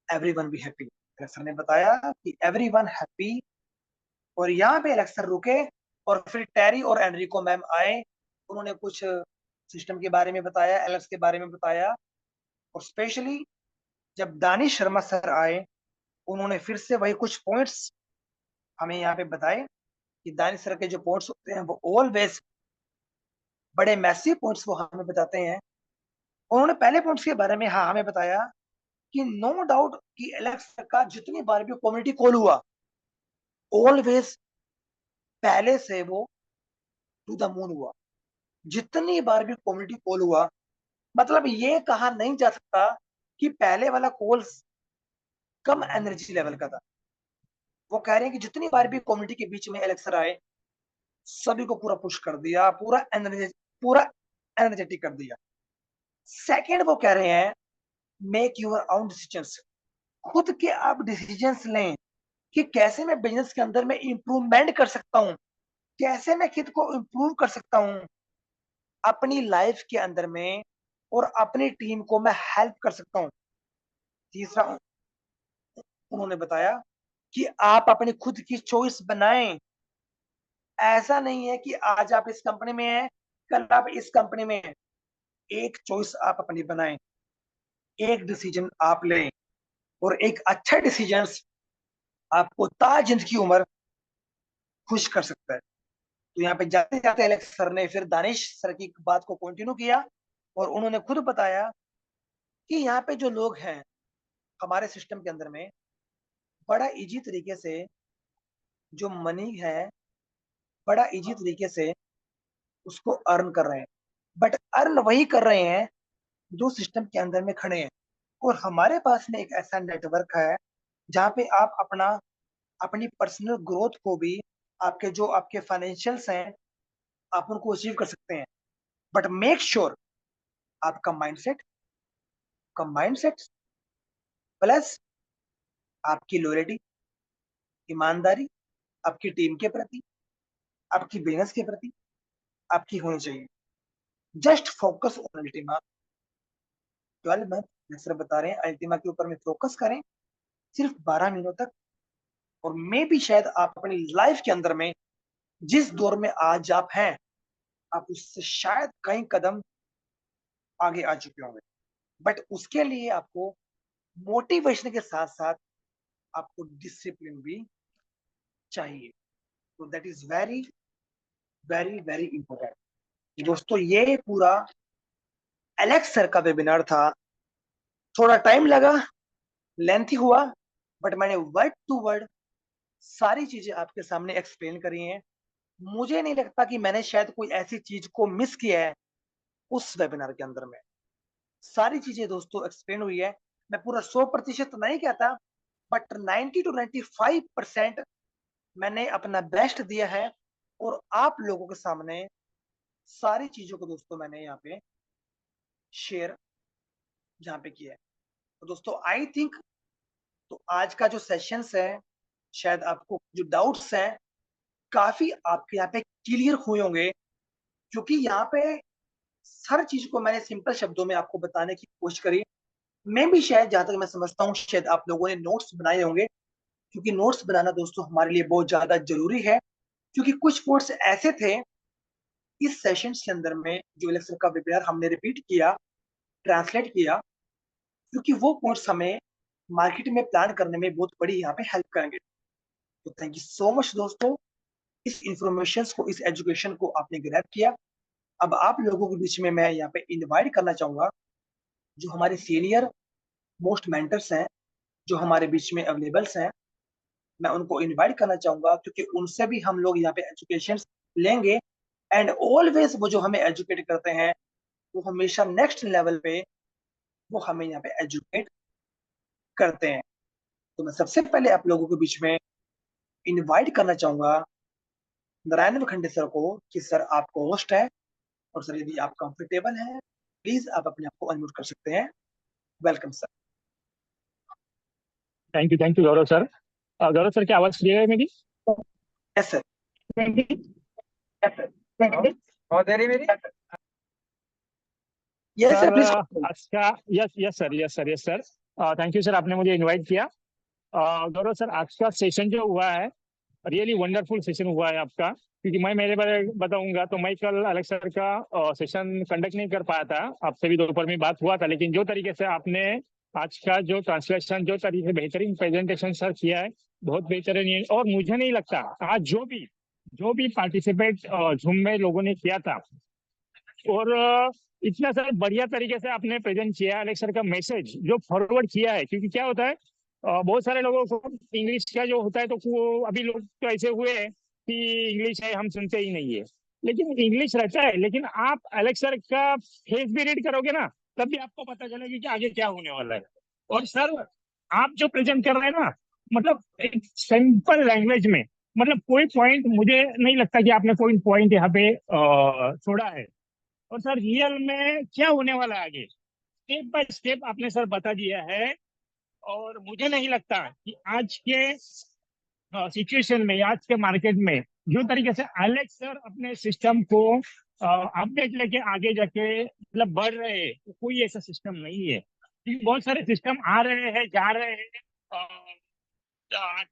everyone be happy, elixir ने बताया कि एवरीवन हैप्पी। और यहाँ पे एलेक्सर रुके, और फिर टेरी और एनरिको मैम आए। उन्होंने कुछ सिस्टम के बारे में बताया, एलेक्स के बारे में बताया। और स्पेशली जब दानिश शर्मा सर आए, उन्होंने फिर से वही कुछ पॉइंट्स हमें यहाँ पे बताए कि दानिश सर के जो पॉइंट्स होते हैं वो ऑलवेज बड़े मैसिव पॉइंट्स वो हमें बताते हैं। उन्होंने पहले पॉइंट्स के बारे में हाँ हमें बताया कि नो डाउट कि एलेक्स का जितनी बार भी कम्युनिटी कॉल हुआ, ऑलवेज पहले से वो टू द मून हुआ। जितनी बार भी कम्युनिटी कॉल हुआ, मतलब ये कहा नहीं जा सकता कि पहले वाला कॉल कम एनर्जी लेवल का था। वो कह रहे हैं कि जितनी बार भी कम्युनिटी के बीच में एलेक्सर आए, सभी को पूरा पुश कर दिया, पूरा एनर्जेटिक कर दिया। सेकेंड वो कह रहे हैं मेक यूर ओन डिसीजंस, खुद के आप डिसीजंस लें कि कैसे मैं बिजनेस के अंदर में इंप्रूवमेंट कर सकता हूँ, कैसे मैं खुद को इंप्रूव कर सकता हूँ अपनी लाइफ के अंदर में, और अपनी टीम को मैं हेल्प कर सकता हूँ। तीसरा उन्होंने बताया कि आप अपनी खुद की चॉइस बनाएं। ऐसा नहीं है कि आज आप इस कंपनी में हैं, कल आप इस कंपनी में हैं। एक चॉइस आप अपनी बनाएं, एक डिसीजन आप लें, और एक अच्छा डिसीजन आपको जिंदगी उम्र खुश कर सकता है। तो यहाँ पे जाते जाते एलेक्स सर ने फिर दानिश सर की बात को कंटिन्यू किया, और उन्होंने खुद बताया कि यहाँ पे जो लोग हैं हमारे सिस्टम के अंदर में बड़ा इजी तरीके से जो मनी है, बड़ा इजी तरीके से उसको अर्न कर रहे हैं। बट अर्न वही कर रहे हैं जो सिस्टम के अंदर में खड़े हैं। और हमारे पास में एक ऐसा नेटवर्क है जहाँ पे आप अपनी पर्सनल ग्रोथ को भी, आपके जो आपके फाइनेंशियल्स हैं, आप उनको अचीव कर सकते हैं। बट मेक श्योर आपका माइंडसेट प्लस आपकी लॉयल्टी, ईमानदारी आपकी टीम के प्रति, आपकी बिजनेस के प्रति आपकी होनी चाहिए। Just focus on Ultima 12 month, sir बता रहे हैं अल्टीमा के ऊपर में फोकस करें सिर्फ 12 महीनों तक। और मे भी शायद आप अपनी लाइफ के अंदर में जिस दौर में आज आप हैं, आप उससे शायद कई कदम आगे आ चुके होंगे, बट उसके लिए आपको मोटिवेशन के साथ साथ आपको डिसिप्लिन भी चाहिए। तो that is very very very important दोस्तों। ये पूरा एलेक्स सर का वेबिनार था। थोड़ा टाइम लगा, लेंथी हुआ, बट मैंने वर्ड टू वर्ड सारी चीजें आपके सामने एक्सप्लेन करी हैं। मुझे नहीं लगता कि मैंने शायद कोई ऐसी चीज को मिस किया है उस वेबिनार के अंदर में। सारी चीजें दोस्तों एक्सप्लेन हुई है। मैं पूरा 100% तो नहीं कहता, बट 90 to 95% मैंने अपना बेस्ट दिया है, और आप लोगों के सामने सारी चीजों को दोस्तों मैंने यहाँ पे शेयर जहाँ पे किया है। तो दोस्तों आई थिंक तो आज का जो सेशंस है, शायद आपको जो डाउट्स हैं काफी आपके यहाँ पे क्लियर हुए होंगे, क्योंकि यहाँ पे हर चीज को मैंने सिंपल शब्दों में आपको बताने की कोशिश करी। मैं भी शायद जहां तक मैं समझता हूँ शायद आप लोगों ने नोट्स बनाए होंगे, क्योंकि नोट्स बनाना दोस्तों हमारे लिए बहुत ज्यादा जरूरी है। क्योंकि कुछ कोर्स ऐसे थे इस सेशन के अंदर में जो लेक्चर का वेबिनार हमने रिपीट किया, ट्रांसलेट किया, क्योंकि वो कोर्स हमें मार्केट में प्लान करने में बहुत बड़ी यहाँ पे हेल्प करेंगे। तो थैंक यू सो मच दोस्तों, इस इंफॉर्मेशन को, इस एजुकेशन को आपने ग्रैब किया। अब आप लोगों के बीच में मैं यहाँ पे इनवाइट करना चाहूंगा जो हमारे सीनियर मोस्ट मेंटर्स हैं, जो हमारे बीच में अवेलेबल्स हैं। मैं उनको इनवाइट करना चाहूंगा, क्योंकि उनसे भी हम लोग यहाँ पे एजुकेशन लेंगे। एंड ऑलवेज वो जो हमें एजुकेट करते हैं, वो हमेशा नेक्स्ट लेवल पे वो हमें यहाँ पे एजुकेट करते हैं। तो मैं सबसे पहले आप लोगों के बीच में इनवाइट करना चाहूंगा नारायण वखंडे सर को, कि सर आपको होस्ट है, और सर यदि आप कंफर्टेबल हैं प्लीज आप अपने आप को अनम्यूट कर सकते हैं। Welcome sir. Thank you Gaurav sir. Gaurav sir, क्या आवाज क्लियर है मेरी? Yes sir. बहुत देरी मेरी। Yes sir please. आज का yes sir thank you sir, आपने मुझे इनवाइट किया। गौरव सर, आज का सेशन जो हुआ है रियली वंडरफुल सेशन हुआ है आपका। क्योंकि मैं मेरे बारे में बताऊंगा तो मैं कल अलेक्स सर का सेशन कंडक्ट नहीं कर पाया था, आपसे भी दोपहर में बात हुआ था। लेकिन जो तरीके से आपने आज का जो ट्रांसलेशन, जो तरीके से बेहतरीन प्रेजेंटेशन सर किया है, बहुत बेहतरीन है। और मुझे नहीं लगता आज जो भी पार्टिसिपेट जूम में लोगों ने किया था, और इतना सर बढ़िया तरीके से आपने प्रेजेंट किया अलेक्स सर का मैसेज जो फॉरवर्ड किया है। क्योंकि क्या होता है, बहुत सारे लोगों को इंग्लिश का जो होता है तो वो अभी लोग तो ऐसे हुए हैं कि इंग्लिश है हम सुनते ही नहीं है, लेकिन इंग्लिश रहता है। लेकिन आप अलेक्स सर का फेस भी रीड करोगे ना, तब भी आपको पता चलेगा कि आगे क्या होने वाला है। और सर आप जो प्रेजेंट कर रहे हैं ना, मतलब एक सिंपल लैंग्वेज में, मतलब कोई पॉइंट मुझे नहीं लगता कि आपने कोई पॉइंट यहाँ पे छोड़ा है। और सर रियल में क्या होने वाला है आगे, स्टेप बाय स्टेप आपने सर बता दिया है। और मुझे नहीं लगता कि आज के सिचुएशन में, आज के मार्केट में जो तरीके से एलेक्स सर अपने सिस्टम को अपडेट लेके आगे जाके मतलब बढ़ रहे हैं, तो कोई ऐसा सिस्टम नहीं है। क्योंकि बहुत सारे सिस्टम आ रहे हैं, जा रहे हैं।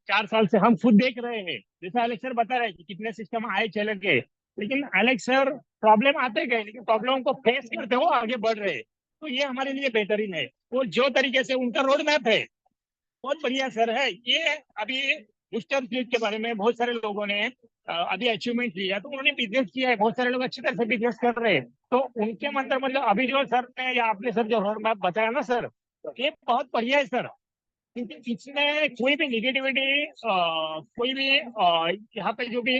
4 साल से हम खुद देख रहे हैं, जैसा एलेक्स सर बता रहे हैं कि कितने सिस्टम आए चले गए। लेकिन एलेक्स सर प्रॉब्लम आते गए, लेकिन प्रॉब्लम को फेस करते हो आगे बढ़ रहे हैं। तो ये हमारे लिए बेहतरीन है। और जो तरीके से उनका रोड मैप है बहुत बढ़िया सर है। ये अभी बूस्टर सीट के बारे में बहुत सारे लोगों ने अभी अचीवमेंट लिया, तो उन्होंने बिजनेस किया है, बहुत सारे लोग अच्छी तरह से बिजनेस कर रहे हैं। तो उनके मतलब अभी जो सर ने या आपने सर जो रोड मैप बताया ना सर, ये बहुत बढ़िया है सर। क्योंकि इसमें कोई भी निगेटिविटी, कोई भी यहाँ पे जो भी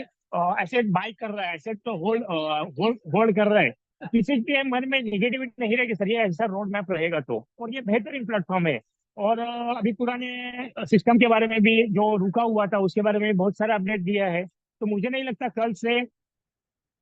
एसेट बाय कर रहा है, एसेट तो होल्ड होल्ड कर रहा है, किसी के मन में निगेटिविटी नहीं रहेगी सर, ये ऐसा रोड मैप रहेगा तो। और ये बेहतरीन प्लेटफॉर्म है। और अभी पुराने सिस्टम के बारे में भी जो रुका हुआ था उसके बारे में बहुत सारा अपडेट दिया है। तो मुझे नहीं लगता कल से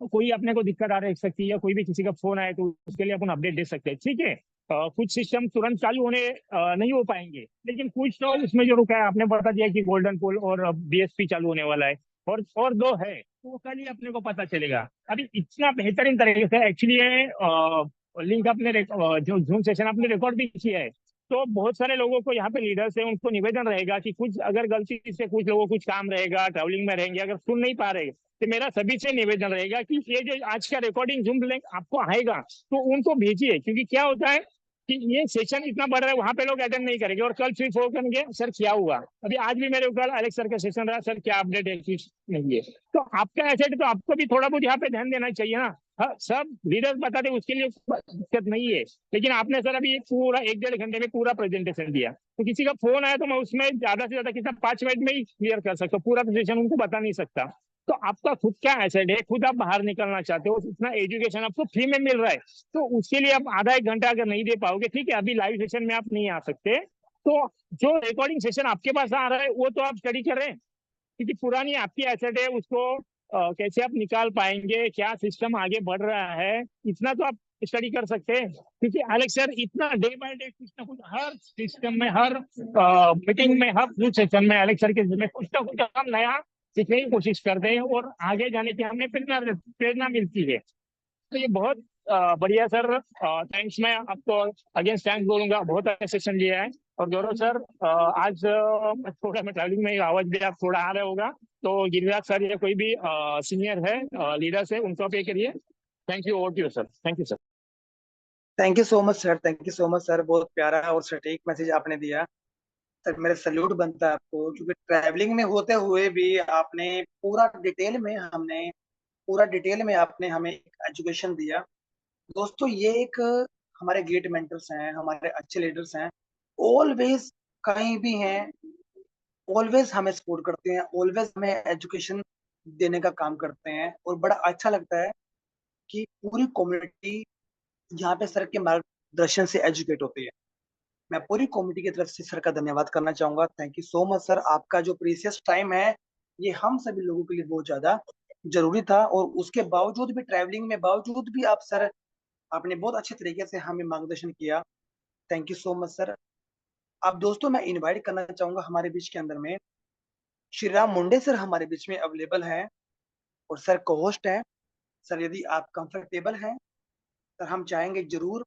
कोई अपने को दिक्कत आ रही सकती है, या कोई भी किसी का फोन आए तो उसके लिए अपन अपडेट दे सकते हैं। ठीक है, कुछ सिस्टम तुरंत चालू होने नहीं हो पाएंगे, लेकिन कुछ तो उसमें जो रुका है, आपने बता दिया कि गोल्डन पोल और बीएसपी चालू होने वाला है। और दो है, तो वो कल ही अपने को पता चलेगा। अभी इतना बेहतरीन तरीके से एक्चुअली ये लिंक अपने जो जूम सेशन आपने रिकॉर्ड भी किया है, तो बहुत सारे लोगों को यहाँ पे लीडर्स है, उनको निवेदन रहेगा कि कुछ अगर गलती से कुछ लोगों को कुछ काम रहेगा, ट्रैवलिंग में रहेंगे, अगर सुन नहीं पा रहे, तो मेरा सभी से निवेदन रहेगा कि ये जो आज का रिकॉर्डिंग जूम लिंक आपको आएगा तो उनको भेजिए, क्योंकि क्या होता है कि ये सेशन इतना बढ़ रहा है, वहां पे लोग अटेंड नहीं करेंगे और कल फिर फोन करेंगे सर क्या हुआ। अभी आज भी मेरे ऊपर अलेक्स सर का सेशन रहा, सर क्या अपडेट है, कुछ नहीं है। तो आपका एसेट तो आपको भी थोड़ा बहुत यहाँ पे ध्यान देना चाहिए ना। हाँ, सब लीडर्स बताते उसके लिए दिक्कत नहीं है, लेकिन आपने सर अभी पूरा 1-1.5 घंटे में पूरा प्रेजेंटेशन दिया, तो किसी का फोन आया तो मैं उसमें ज्यादा से ज्यादा कितना 5 मिनट में ही क्लियर कर सकता हूँ, पूरा प्रेजेंटेशन उनको बता नहीं सकता। तो आपका खुद क्या एसेट है, खुद आप बाहर निकलना चाहते हो, इतना एजुकेशन आपको फ्री में मिल रहा है, तो उसके लिए आप आधा-1 घंटा अगर नहीं दे पाओगे, ठीक है, अभी लाइव सेशन में आप नहीं आ सकते, तो जो रिकॉर्डिंग सेशन आपके पास आ रहा है वो तो आप स्टडी कर रहे हैं, क्योंकि पुरानी आपकी एसेट है, उसको कैसे आप निकाल पाएंगे, क्या सिस्टम आगे बढ़ रहा है, इतना तो आप स्टडी कर सकते हैं। क्योंकि अलेक्स सर इतना डे बाय डे कुछ ना कुछ हर सिस्टम में, हर मीटिंग में, हर न्यूज सेशन में अलेक्स सर के में कुछ ना कुछ हम नया सीखने की कोशिश करते हैं और आगे जाने की हमें प्रेरणा मिलती है। तो ये बहुत बढ़िया सर, थैंक्स। मैं आपको अगेंस्ट थैंक्स बोलूंगा, बहुत अच्छा सेशन लिया है। और गौरव सर, आज थोड़ा मैं ट्रैवलिंग में आवाज भी आप थोड़ा आ रहा होगा, तो गिरिराज सर या कोई भी सीनियर है, लीडर्स है, उनको पे करिए। Thank you, over to you sir. Thank you sir. Thank you so much sir, thank you so much sir, बहुत प्यारा और सटीक मैसेज आपने दिया सर। मेरा सल्यूट बनता है आपको, क्योंकि ट्रैवलिंग में होते हुए भी आपने पूरा डिटेल में आपने हमें एजुकेशन दिया। दोस्तों, ये एक हमारे ग्रेट मेंटर्स हैं, हमारे अच्छे लीडर्स हैं, ऑलवेज कहीं भी हैं, ऑलवेज हमें सपोर्ट करते हैं, ऑलवेज हमें एजुकेशन देने का काम करते हैं। और बड़ा अच्छा लगता है कि पूरी कम्युनिटी यहाँ पे सर के मार्गदर्शन से एजुकेट होती है। मैं पूरी कम्युनिटी की तरफ से सर का धन्यवाद करना चाहूंगा। Thank you so much sir, आपका जो प्रीसियस टाइम है ये हम सभी लोगों के लिए बहुत ज्यादा जरूरी था, और उसके बावजूद भी, ट्रैवलिंग में बावजूद भी आप सर, आपने बहुत अच्छे तरीके से हमें मार्गदर्शन किया। Thank you so much sir. अब दोस्तों, मैं इनवाइट करना चाहूंगा हमारे बीच के अंदर में श्री राम मुंडे सर हमारे बीच में अवेलेबल हैं, और सर को होस्ट हैं। सर, यदि आप कंफर्टेबल हैं, सर हम चाहेंगे जरूर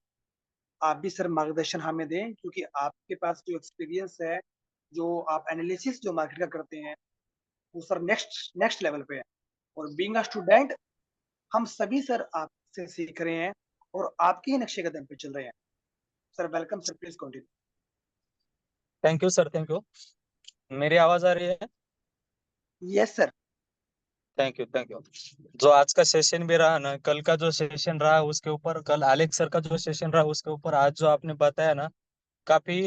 आप भी सर मार्गदर्शन हमें दें, क्योंकि आपके पास जो एक्सपीरियंस है, जो आप एनालिसिस जो मार्केट का करते हैं, वो सर नेक्स्ट नेक्स्ट लेवल पे है। और बीइंग अ स्टूडेंट, हम सभी सर आपसे सीख रहे हैं और आपके ही नक्शे कदम पे चल रहे हैं। Sir welcome sir, please continue. Thank you sir, thank you. मेरी आवाज आ रही है? Yes sir. Thank you, thank you. जो आज का सेशन भी रहा ना, कल का जो सेशन रहा उसके ऊपर, कल अलेक्स सर का जो सेशन रहा उसके ऊपर, आज जो आपने बताया ना, काफी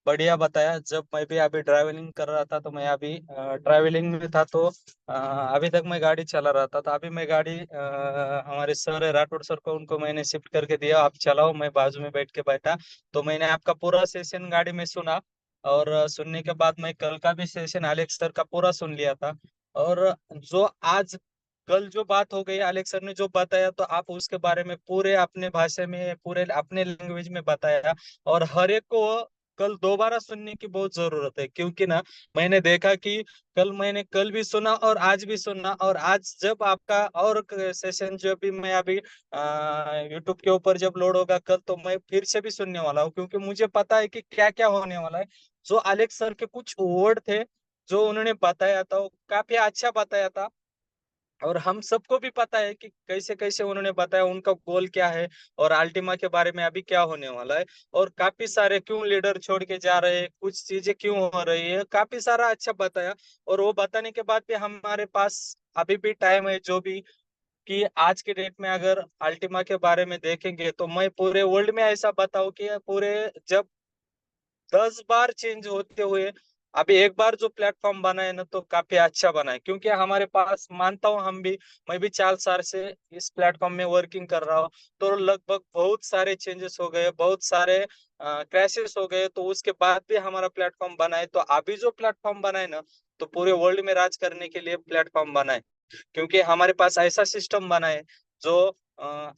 बढ़िया बताया। जब मैं भी अभी ट्रैवलिंग कर रहा था, तो मैं अभी ट्रैवलिंग में था, तो अभी तक मैं गाड़ी चला रहा था। तो अभी मैं गाड़ी हमारे सर है राठौड़ सर को, उनको मैंने शिफ्ट करके दिया, आप चलाओ, मैं बाजू में बैठ के बैठा। तो मैंने आपका पूरा सेशन गाड़ी में सुना, और सुनने के बाद मैं कल का भी सेशन अलेक्स सर का पूरा सुन लिया था। और जो आज कल जो बात हो गई, अलेक्स सर ने जो बताया, तो आप उसके बारे में पूरे अपने भाषा में, पूरे अपने लैंग्वेज में बताया। और हर एक को कल दोबारा सुनने की बहुत जरूरत है, क्योंकि ना मैंने देखा कि मैंने कल भी सुना और आज भी सुना, और आज जब आपका और सेशन जो भी मैं अभी यूट्यूब के ऊपर जब लोड होगा कल, तो मैं फिर से भी सुनने वाला हूँ, क्योंकि मुझे पता है कि क्या क्या होने वाला है। जो अलेक्स सर के कुछ वर्ड थे जो उन्होंने बताया था, वो काफी अच्छा बताया था। और हम सबको भी पता है कि कैसे कैसे उन्होंने बताया, उनका गोल क्या है, और अल्टीमा के बारे में अभी क्या होने वाला है, और काफी सारे क्यों लीडर छोड़ के जा रहे हैं, कुछ चीजें क्यों हो रही है, काफी सारा अच्छा बताया। और वो बताने के बाद भी हमारे पास अभी भी टाइम है, जो भी कि आज के डेट में अगर अल्टीमा के बारे में देखेंगे, तो मैं पूरे वर्ल्ड में ऐसा बताऊं कि पूरे जब 10 बार चेंज होते हुए अभी एक बार जो प्लेटफॉर्म बना है ना, तो काफी अच्छा बना है। क्योंकि हमारे पास, मानता हूँ मैं भी 4 साल से इस प्लेटफॉर्म में वर्किंग कर रहा हूँ, तो लगभग बहुत सारे चेंजेस हो गए, बहुत सारे क्रैशेस हो गए, तो उसके बाद भी हमारा प्लेटफॉर्म बना है। तो अभी जो प्लेटफॉर्म बना है ना, तो पूरे वर्ल्ड में राज करने के लिए प्लेटफॉर्म बना है। क्योंकि हमारे पास ऐसा सिस्टम बना है जो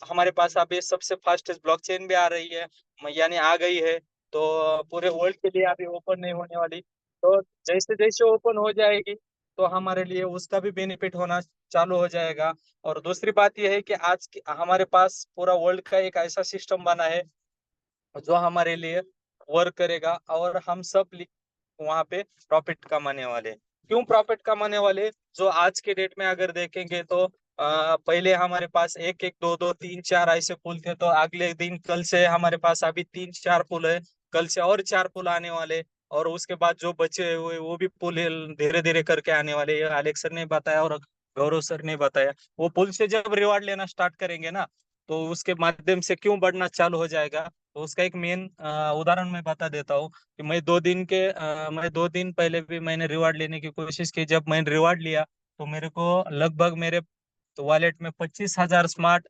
हमारे पास अभी सबसे फास्टेस्ट ब्लॉकचेन भी आ रही है, यानी आ गई है। तो पूरे वर्ल्ड के लिए अभी ओपन नहीं होने वाली, तो जैसे जैसे ओपन हो जाएगी, तो हमारे लिए उसका भी बेनिफिट होना चालू हो जाएगा। और दूसरी बात यह है कि हमारे पास पूरा वर्ल्ड का एक ऐसा सिस्टम बना है जो हमारे लिए वर्क करेगा और हम सब वहां पे प्रॉफिट कमाने वाले। क्यों प्रॉफिट कमाने वाले? जो आज के डेट में अगर देखेंगे तो पहले हमारे पास एक एक दो दो तीन चार ऐसे पुल थे, तो अगले दिन कल से हमारे पास अभी तीन चार पुल है, कल से और चार पुल आने वाले, और उसके बाद जो बचे हुए वो भी पुल धीरे धीरे करके आने वाले। ये अलेक्स सर ने बताया और गौरव सर ने बताया। वो पुल से जब रिवार्ड लेना स्टार्ट करेंगे ना, तो उसके माध्यम से क्यों बढ़ना चालू हो जाएगा। तो उसका एक मेन उदाहरण मैं बता देता हूँ कि मैं 2 दिन पहले भी मैंने रिवार्ड लेने की कोशिश की। जब मैंने रिवार्ड लिया तो मेरे को लगभग मेरे वॉलेट में 25,000 स्मार्ट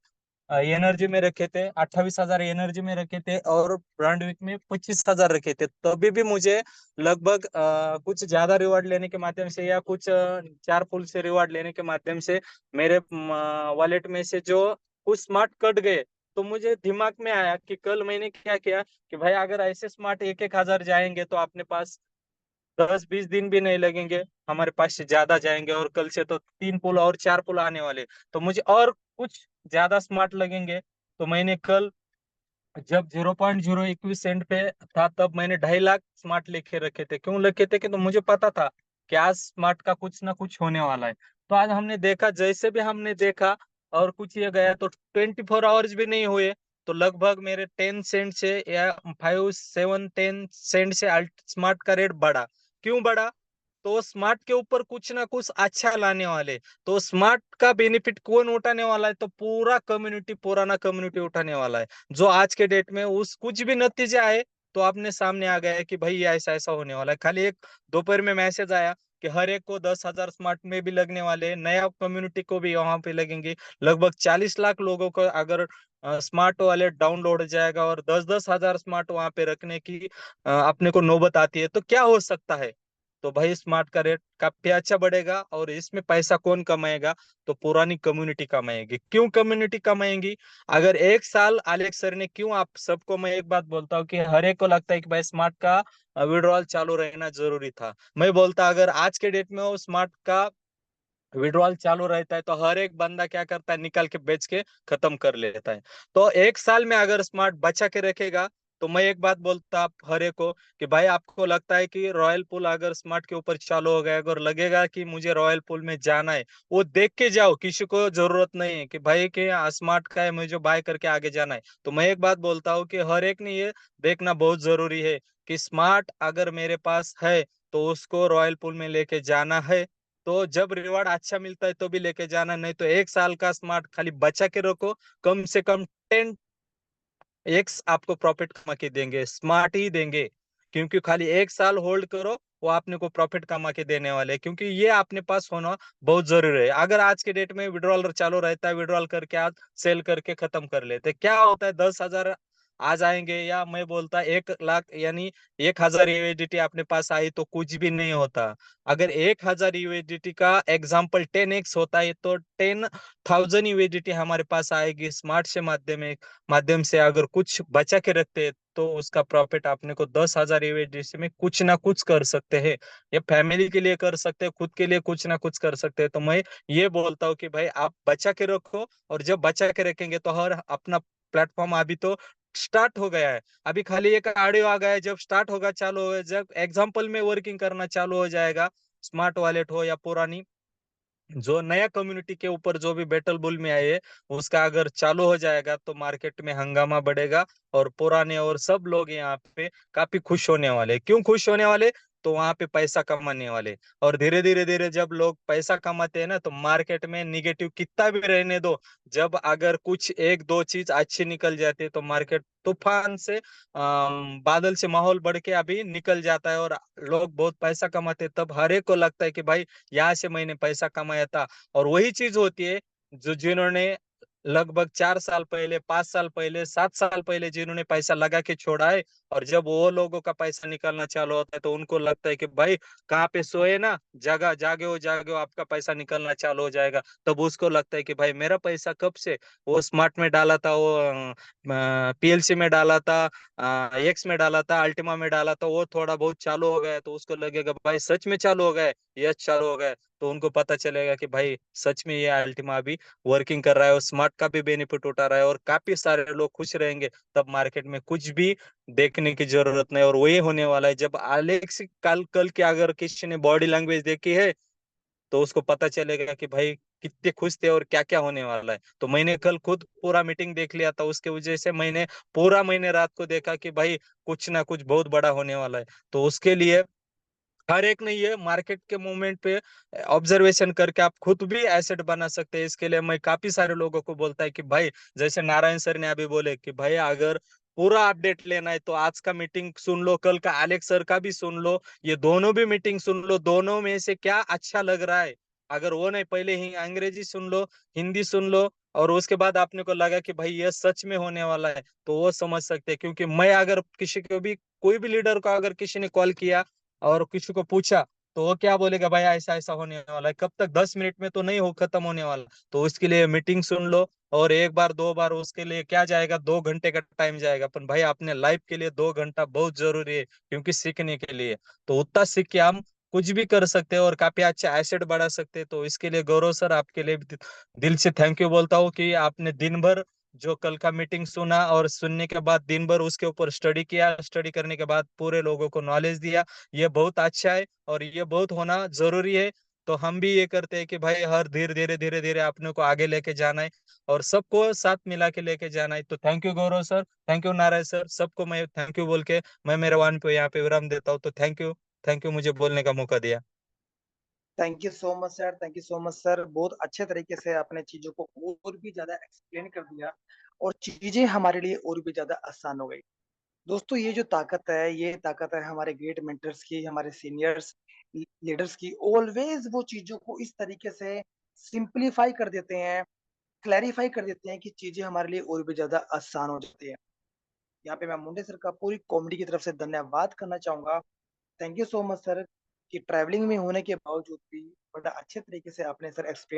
एनर्जी में रखे थे, 28,000 एनर्जी में रखे थे, और ब्रांड वीक में 25,000 रखे थे। तभी भी मुझे लगभग कुछ ज्यादा रिवार्ड लेने के माध्यम से या कुछ चार पुल से रिवार्ड लेने के माध्यम से मेरे वॉलेट में से जो कुछ स्मार्ट कट गए। तो मुझे दिमाग में आया कि कल मैंने क्या किया कि भाई अगर ऐसे स्मार्ट एक एक हजार जाएंगे तो अपने पास 10-20 दिन भी नहीं लगेंगे, हमारे पास से ज्यादा जाएंगे, और कल से तो 3 पुल और 4 पुल आने वाले, तो मुझे और कुछ ज्यादा स्मार्ट लगेंगे। तो मैंने कल जब 0.021 सेंट पे था तब मैंने 2.5 लाख स्मार्ट लेके रखे थे। क्यों रखे थे? कि तो मुझे पता था कि आज स्मार्ट का कुछ ना कुछ होने वाला है। तो आज हमने देखा, जैसे भी हमने देखा और कुछ ये गया, तो 24 आवर्स भी नहीं हुए तो लगभग मेरे 10 सेंट से या 5, 7, 10 सेंट से अल्ट स्मार्ट का रेट बढ़ा। क्यों बढ़ा? तो स्मार्ट के ऊपर कुछ ना कुछ अच्छा लाने वाले। तो स्मार्ट का बेनिफिट कौन उठाने वाला है? तो पूरा कम्युनिटी, पुराना कम्युनिटी उठाने वाला है। जो आज के डेट में उस कुछ भी नतीजे आए तो आपने सामने आ गया है कि भाई ये ऐसा ऐसा होने वाला है। खाली एक दोपहर में मैसेज आया कि हर एक को 10,000 स्मार्ट में भी लगने वाले हैं, नया कम्युनिटी को भी वहां पे लगेंगे। लगभग 40 लाख लोगों को अगर स्मार्ट वॉलेट डाउनलोड हो जाएगा और 10-10 हजार स्मार्ट वहां पे रखने की अपने को नौबत आती है, तो क्या हो सकता है? तो भाई स्मार्ट का रेट काफी अच्छा बढ़ेगा, और इसमें पैसा कौन कमाएगा? तो पुरानी कम्युनिटी कमाएगी। क्यों कम्युनिटी कमाएंगी? अगर एक साल आलेख सर ने, क्यों आप सबको मैं एक बात बोलता हूँ कि हर एक को लगता है कि भाई स्मार्ट का विड्रॉल चालू रहना जरूरी था। मैं बोलता अगर आज के डेट में वो स्मार्ट का विड्रॉल चालू रहता है तो हर एक बंदा क्या करता है, निकाल के बेच के खत्म कर लेता है। तो एक साल में अगर स्मार्ट बचा के रखेगा, तो मैं एक बात बोलता आप हर एक को कि भाई आपको लगता है कि रॉयल पुल अगर स्मार्ट के ऊपर चालू हो गया, अगर लगेगा कि मुझे रॉयल पुल में जाना है, वो देख के जाओ। किसी को जरूरत नहीं है कि भाई के स्मार्ट का है मुझे बाय करके आगे जाना है। तो मैं एक बात बोलता हूँ कि हर एक ने ये देखना बहुत जरूरी है कि स्मार्ट अगर मेरे पास है तो उसको रॉयल पुल में लेके जाना है। तो जब रिवार्ड अच्छा मिलता है तो भी लेके जाना, नहीं तो एक साल का स्मार्ट खाली बचा के रखो। कम से कम 10x आपको प्रॉफिट कमा के देंगे, स्मार्ट ही देंगे। क्योंकि खाली एक साल होल्ड करो, वो आपने को प्रॉफिट कमा के देने वाले हैं। क्योंकि ये अपने पास होना बहुत जरूरी है। अगर आज के डेट में विड्रॉल चालू रहता है, विड्रॉल करके आज सेल करके खत्म कर लेते, क्या होता है? 10,000 आ जाएंगे, या मैं बोलता 1 लाख यानी 1,000 यूएसडीटी अपने पास आई तो कुछ भी नहीं होता। अगर 1,000 यूएसडीटी का एग्जाम्पल 10x होता है तो 10,000 यूएसडीटी हमारे पास आएगी स्मार्ट से माध्यम से। अगर कुछ बचा के रखते हैं तो उसका प्रॉफिट आपने को 10,000 यूएसडीटी में कुछ ना कुछ कर सकते हैं। ये फैमिली के लिए कर सकते हैं, खुद के लिए कुछ ना कुछ कर सकते हैं। तो मैं ये बोलता हूँ कि भाई आप बचा के रखो, और जब बचा के रखेंगे तो हर अपना प्लेटफॉर्म अभी तो स्टार्ट हो गया है। अभी खाली एक ऑडियो आ गया है, जब स्टार्ट होगा, चालू होगा, जब एग्जाम्पल में वर्किंग करना चालू हो जाएगा, स्मार्ट वॉलेट हो या पुरानी जो नया कम्युनिटी के ऊपर जो भी बैटल बुल में आए, उसका अगर चालू हो जाएगा तो मार्केट में हंगामा बढ़ेगा, और पुराने और सब लोग यहाँ पे काफी खुश होने वाले। क्यों खुश होने वाले? तो वहां पे पैसा कमाने वाले। और धीरे धीरे धीरे जब लोग पैसा कमाते हैं ना, तो मार्केट में निगेटिव कितना भी रहने दो, जब अगर कुछ एक दो चीज अच्छी निकल जाती है तो मार्केट तूफान से बादल से माहौल बढ़ के अभी निकल जाता है, और लोग बहुत पैसा कमाते हैं। तब हर एक को लगता है कि भाई यहाँ से मैंने पैसा कमाया था। और वही चीज होती है जो जिन्होंने लगभग 4 साल पहले, 5 साल पहले, 7 साल पहले जिन्होंने पैसा लगा के छोड़ा है, और जब वो लोगों का पैसा निकलना चालू होता है तो उनको लगता है कि भाई कहाँ पे सोए ना, जगह जागे हो आपका पैसा निकलना चालू हो जाएगा। तब उसको लगता है कि भाई मेरा पैसा कब से वो स्मार्ट में डाला था, वो पीएलसी में डाला था, एक्स में डाला था, अल्टीमा में डाला था, वो थोड़ा बहुत चालू हो गया है, तो उसको लगेगा भाई सच में चालू हो गया है, यस चालू हो गया है। तो उनको पता चलेगा कि भाई सच में ये अल्टीमा अभी वर्किंग कर रहा है और स्मार्ट का भी बेनिफिट उठा रहा है और काफी सारे लोग खुश रहेंगे। तब मार्केट में कुछ भी देखने की जरूरत नहीं और वही होने वाला है। जब एलेक्स कल कल के अगर किसी ने बॉडी लैंग्वेज देखी है तो उसको पता चलेगा कि भाई कितने खुश थे और क्या क्या होने वाला है। तो मैंने कल खुद पूरा मीटिंग देख लिया था, उसके वजह से मैंने पूरा महीने रात को देखा कि भाई कुछ ना कुछ बहुत बड़ा होने वाला है। तो उसके लिए हर एक नहीं है, मार्केट के मूवमेंट पे ऑब्जर्वेशन करके आप खुद भी एसेट बना सकते हैं। इसके लिए मैं काफी सारे लोगों को बोलता है कि भाई जैसे नारायण सर ने अभी बोले कि भाई अगर पूरा अपडेट लेना है तो आज का मीटिंग सुन लो, कल का एलेक्स सर का भी सुन लो, ये दोनों भी मीटिंग सुन लो, दोनों में से क्या अच्छा लग रहा है। अगर वो नहीं, पहले ही अंग्रेजी सुन लो, हिंदी सुन लो, और उसके बाद आपने को लगा कि भाई ये सच में होने वाला है तो वो समझ सकते हैं। क्योंकि मैं अगर किसी को भी, कोई भी लीडर को अगर किसी ने कॉल किया और किसी को पूछा तो वो क्या बोलेगा, भाई ऐसा ऐसा होने वाला है, कब तक, 10 मिनट में तो नहीं हो खत्म होने वाला। तो उसके लिए मीटिंग सुन लो, और एक बार दो बार उसके लिए क्या जाएगा, 2 घंटे का टाइम जाएगा, पर भाई अपने लाइफ के लिए 2 घंटा बहुत जरूरी है, क्योंकि सीखने के लिए। तो उतना सीख के हम कुछ भी कर सकते हैं और काफी अच्छा एसेट बढ़ा सकते हैं। तो इसके लिए गौरव सर आपके लिए भी दिल से थैंक यू बोलता हूँ कि आपने दिन भर जो कल का मीटिंग सुना और सुनने के बाद दिन भर उसके ऊपर स्टडी किया, स्टडी करने के बाद पूरे लोगों को नॉलेज दिया। ये बहुत अच्छा है और ये बहुत होना जरूरी है। तो हम भी ये करते हैं कि भाई हर धीरे धीरे धीरे धीरे अपने को आगे लेके जाना है और सबको साथ मिला के लेके जाना है। तो thank you Gaurav sir, thank you Narayan sir, सबको मैं थैंक यू बोल के मैं मेरे वान पे यहाँ पे विराम देता हूँ। तो थैंक यू, थैंक यू मुझे बोलने का मौका दिया। Thank you so much sir, thank you so much sir. बहुत अच्छे तरीके से आपने चीज़ों को और भी ज़्यादा एक्सप्लेन कर दिया और चीज़ें हमारे लिए और भी ज़्यादा आसान हो गई। दोस्तों, ये जो ताकत है, ये ताकत है हमारे ग्रेट मेंटर्स की, हमारे सीनियर्स लीडर्स की। ऑलवेज वो चीज़ों को इस तरीके से सिंप्लीफाई कर देते हैं, क्लैरिफाई कर देते हैं कि चीज़ें हमारे लिए और भी ज़्यादा आसान हो जाती है। यहाँ पे मैं मुंडे सर का पूरी कॉमेडी की तरफ से धन्यवाद करना चाहूँगा। Thank you so much sir कि ट्रैवलिंग में होने के बावजूद भी बड़ा अच्छे तरीके से आपने सर एक्सप्लेन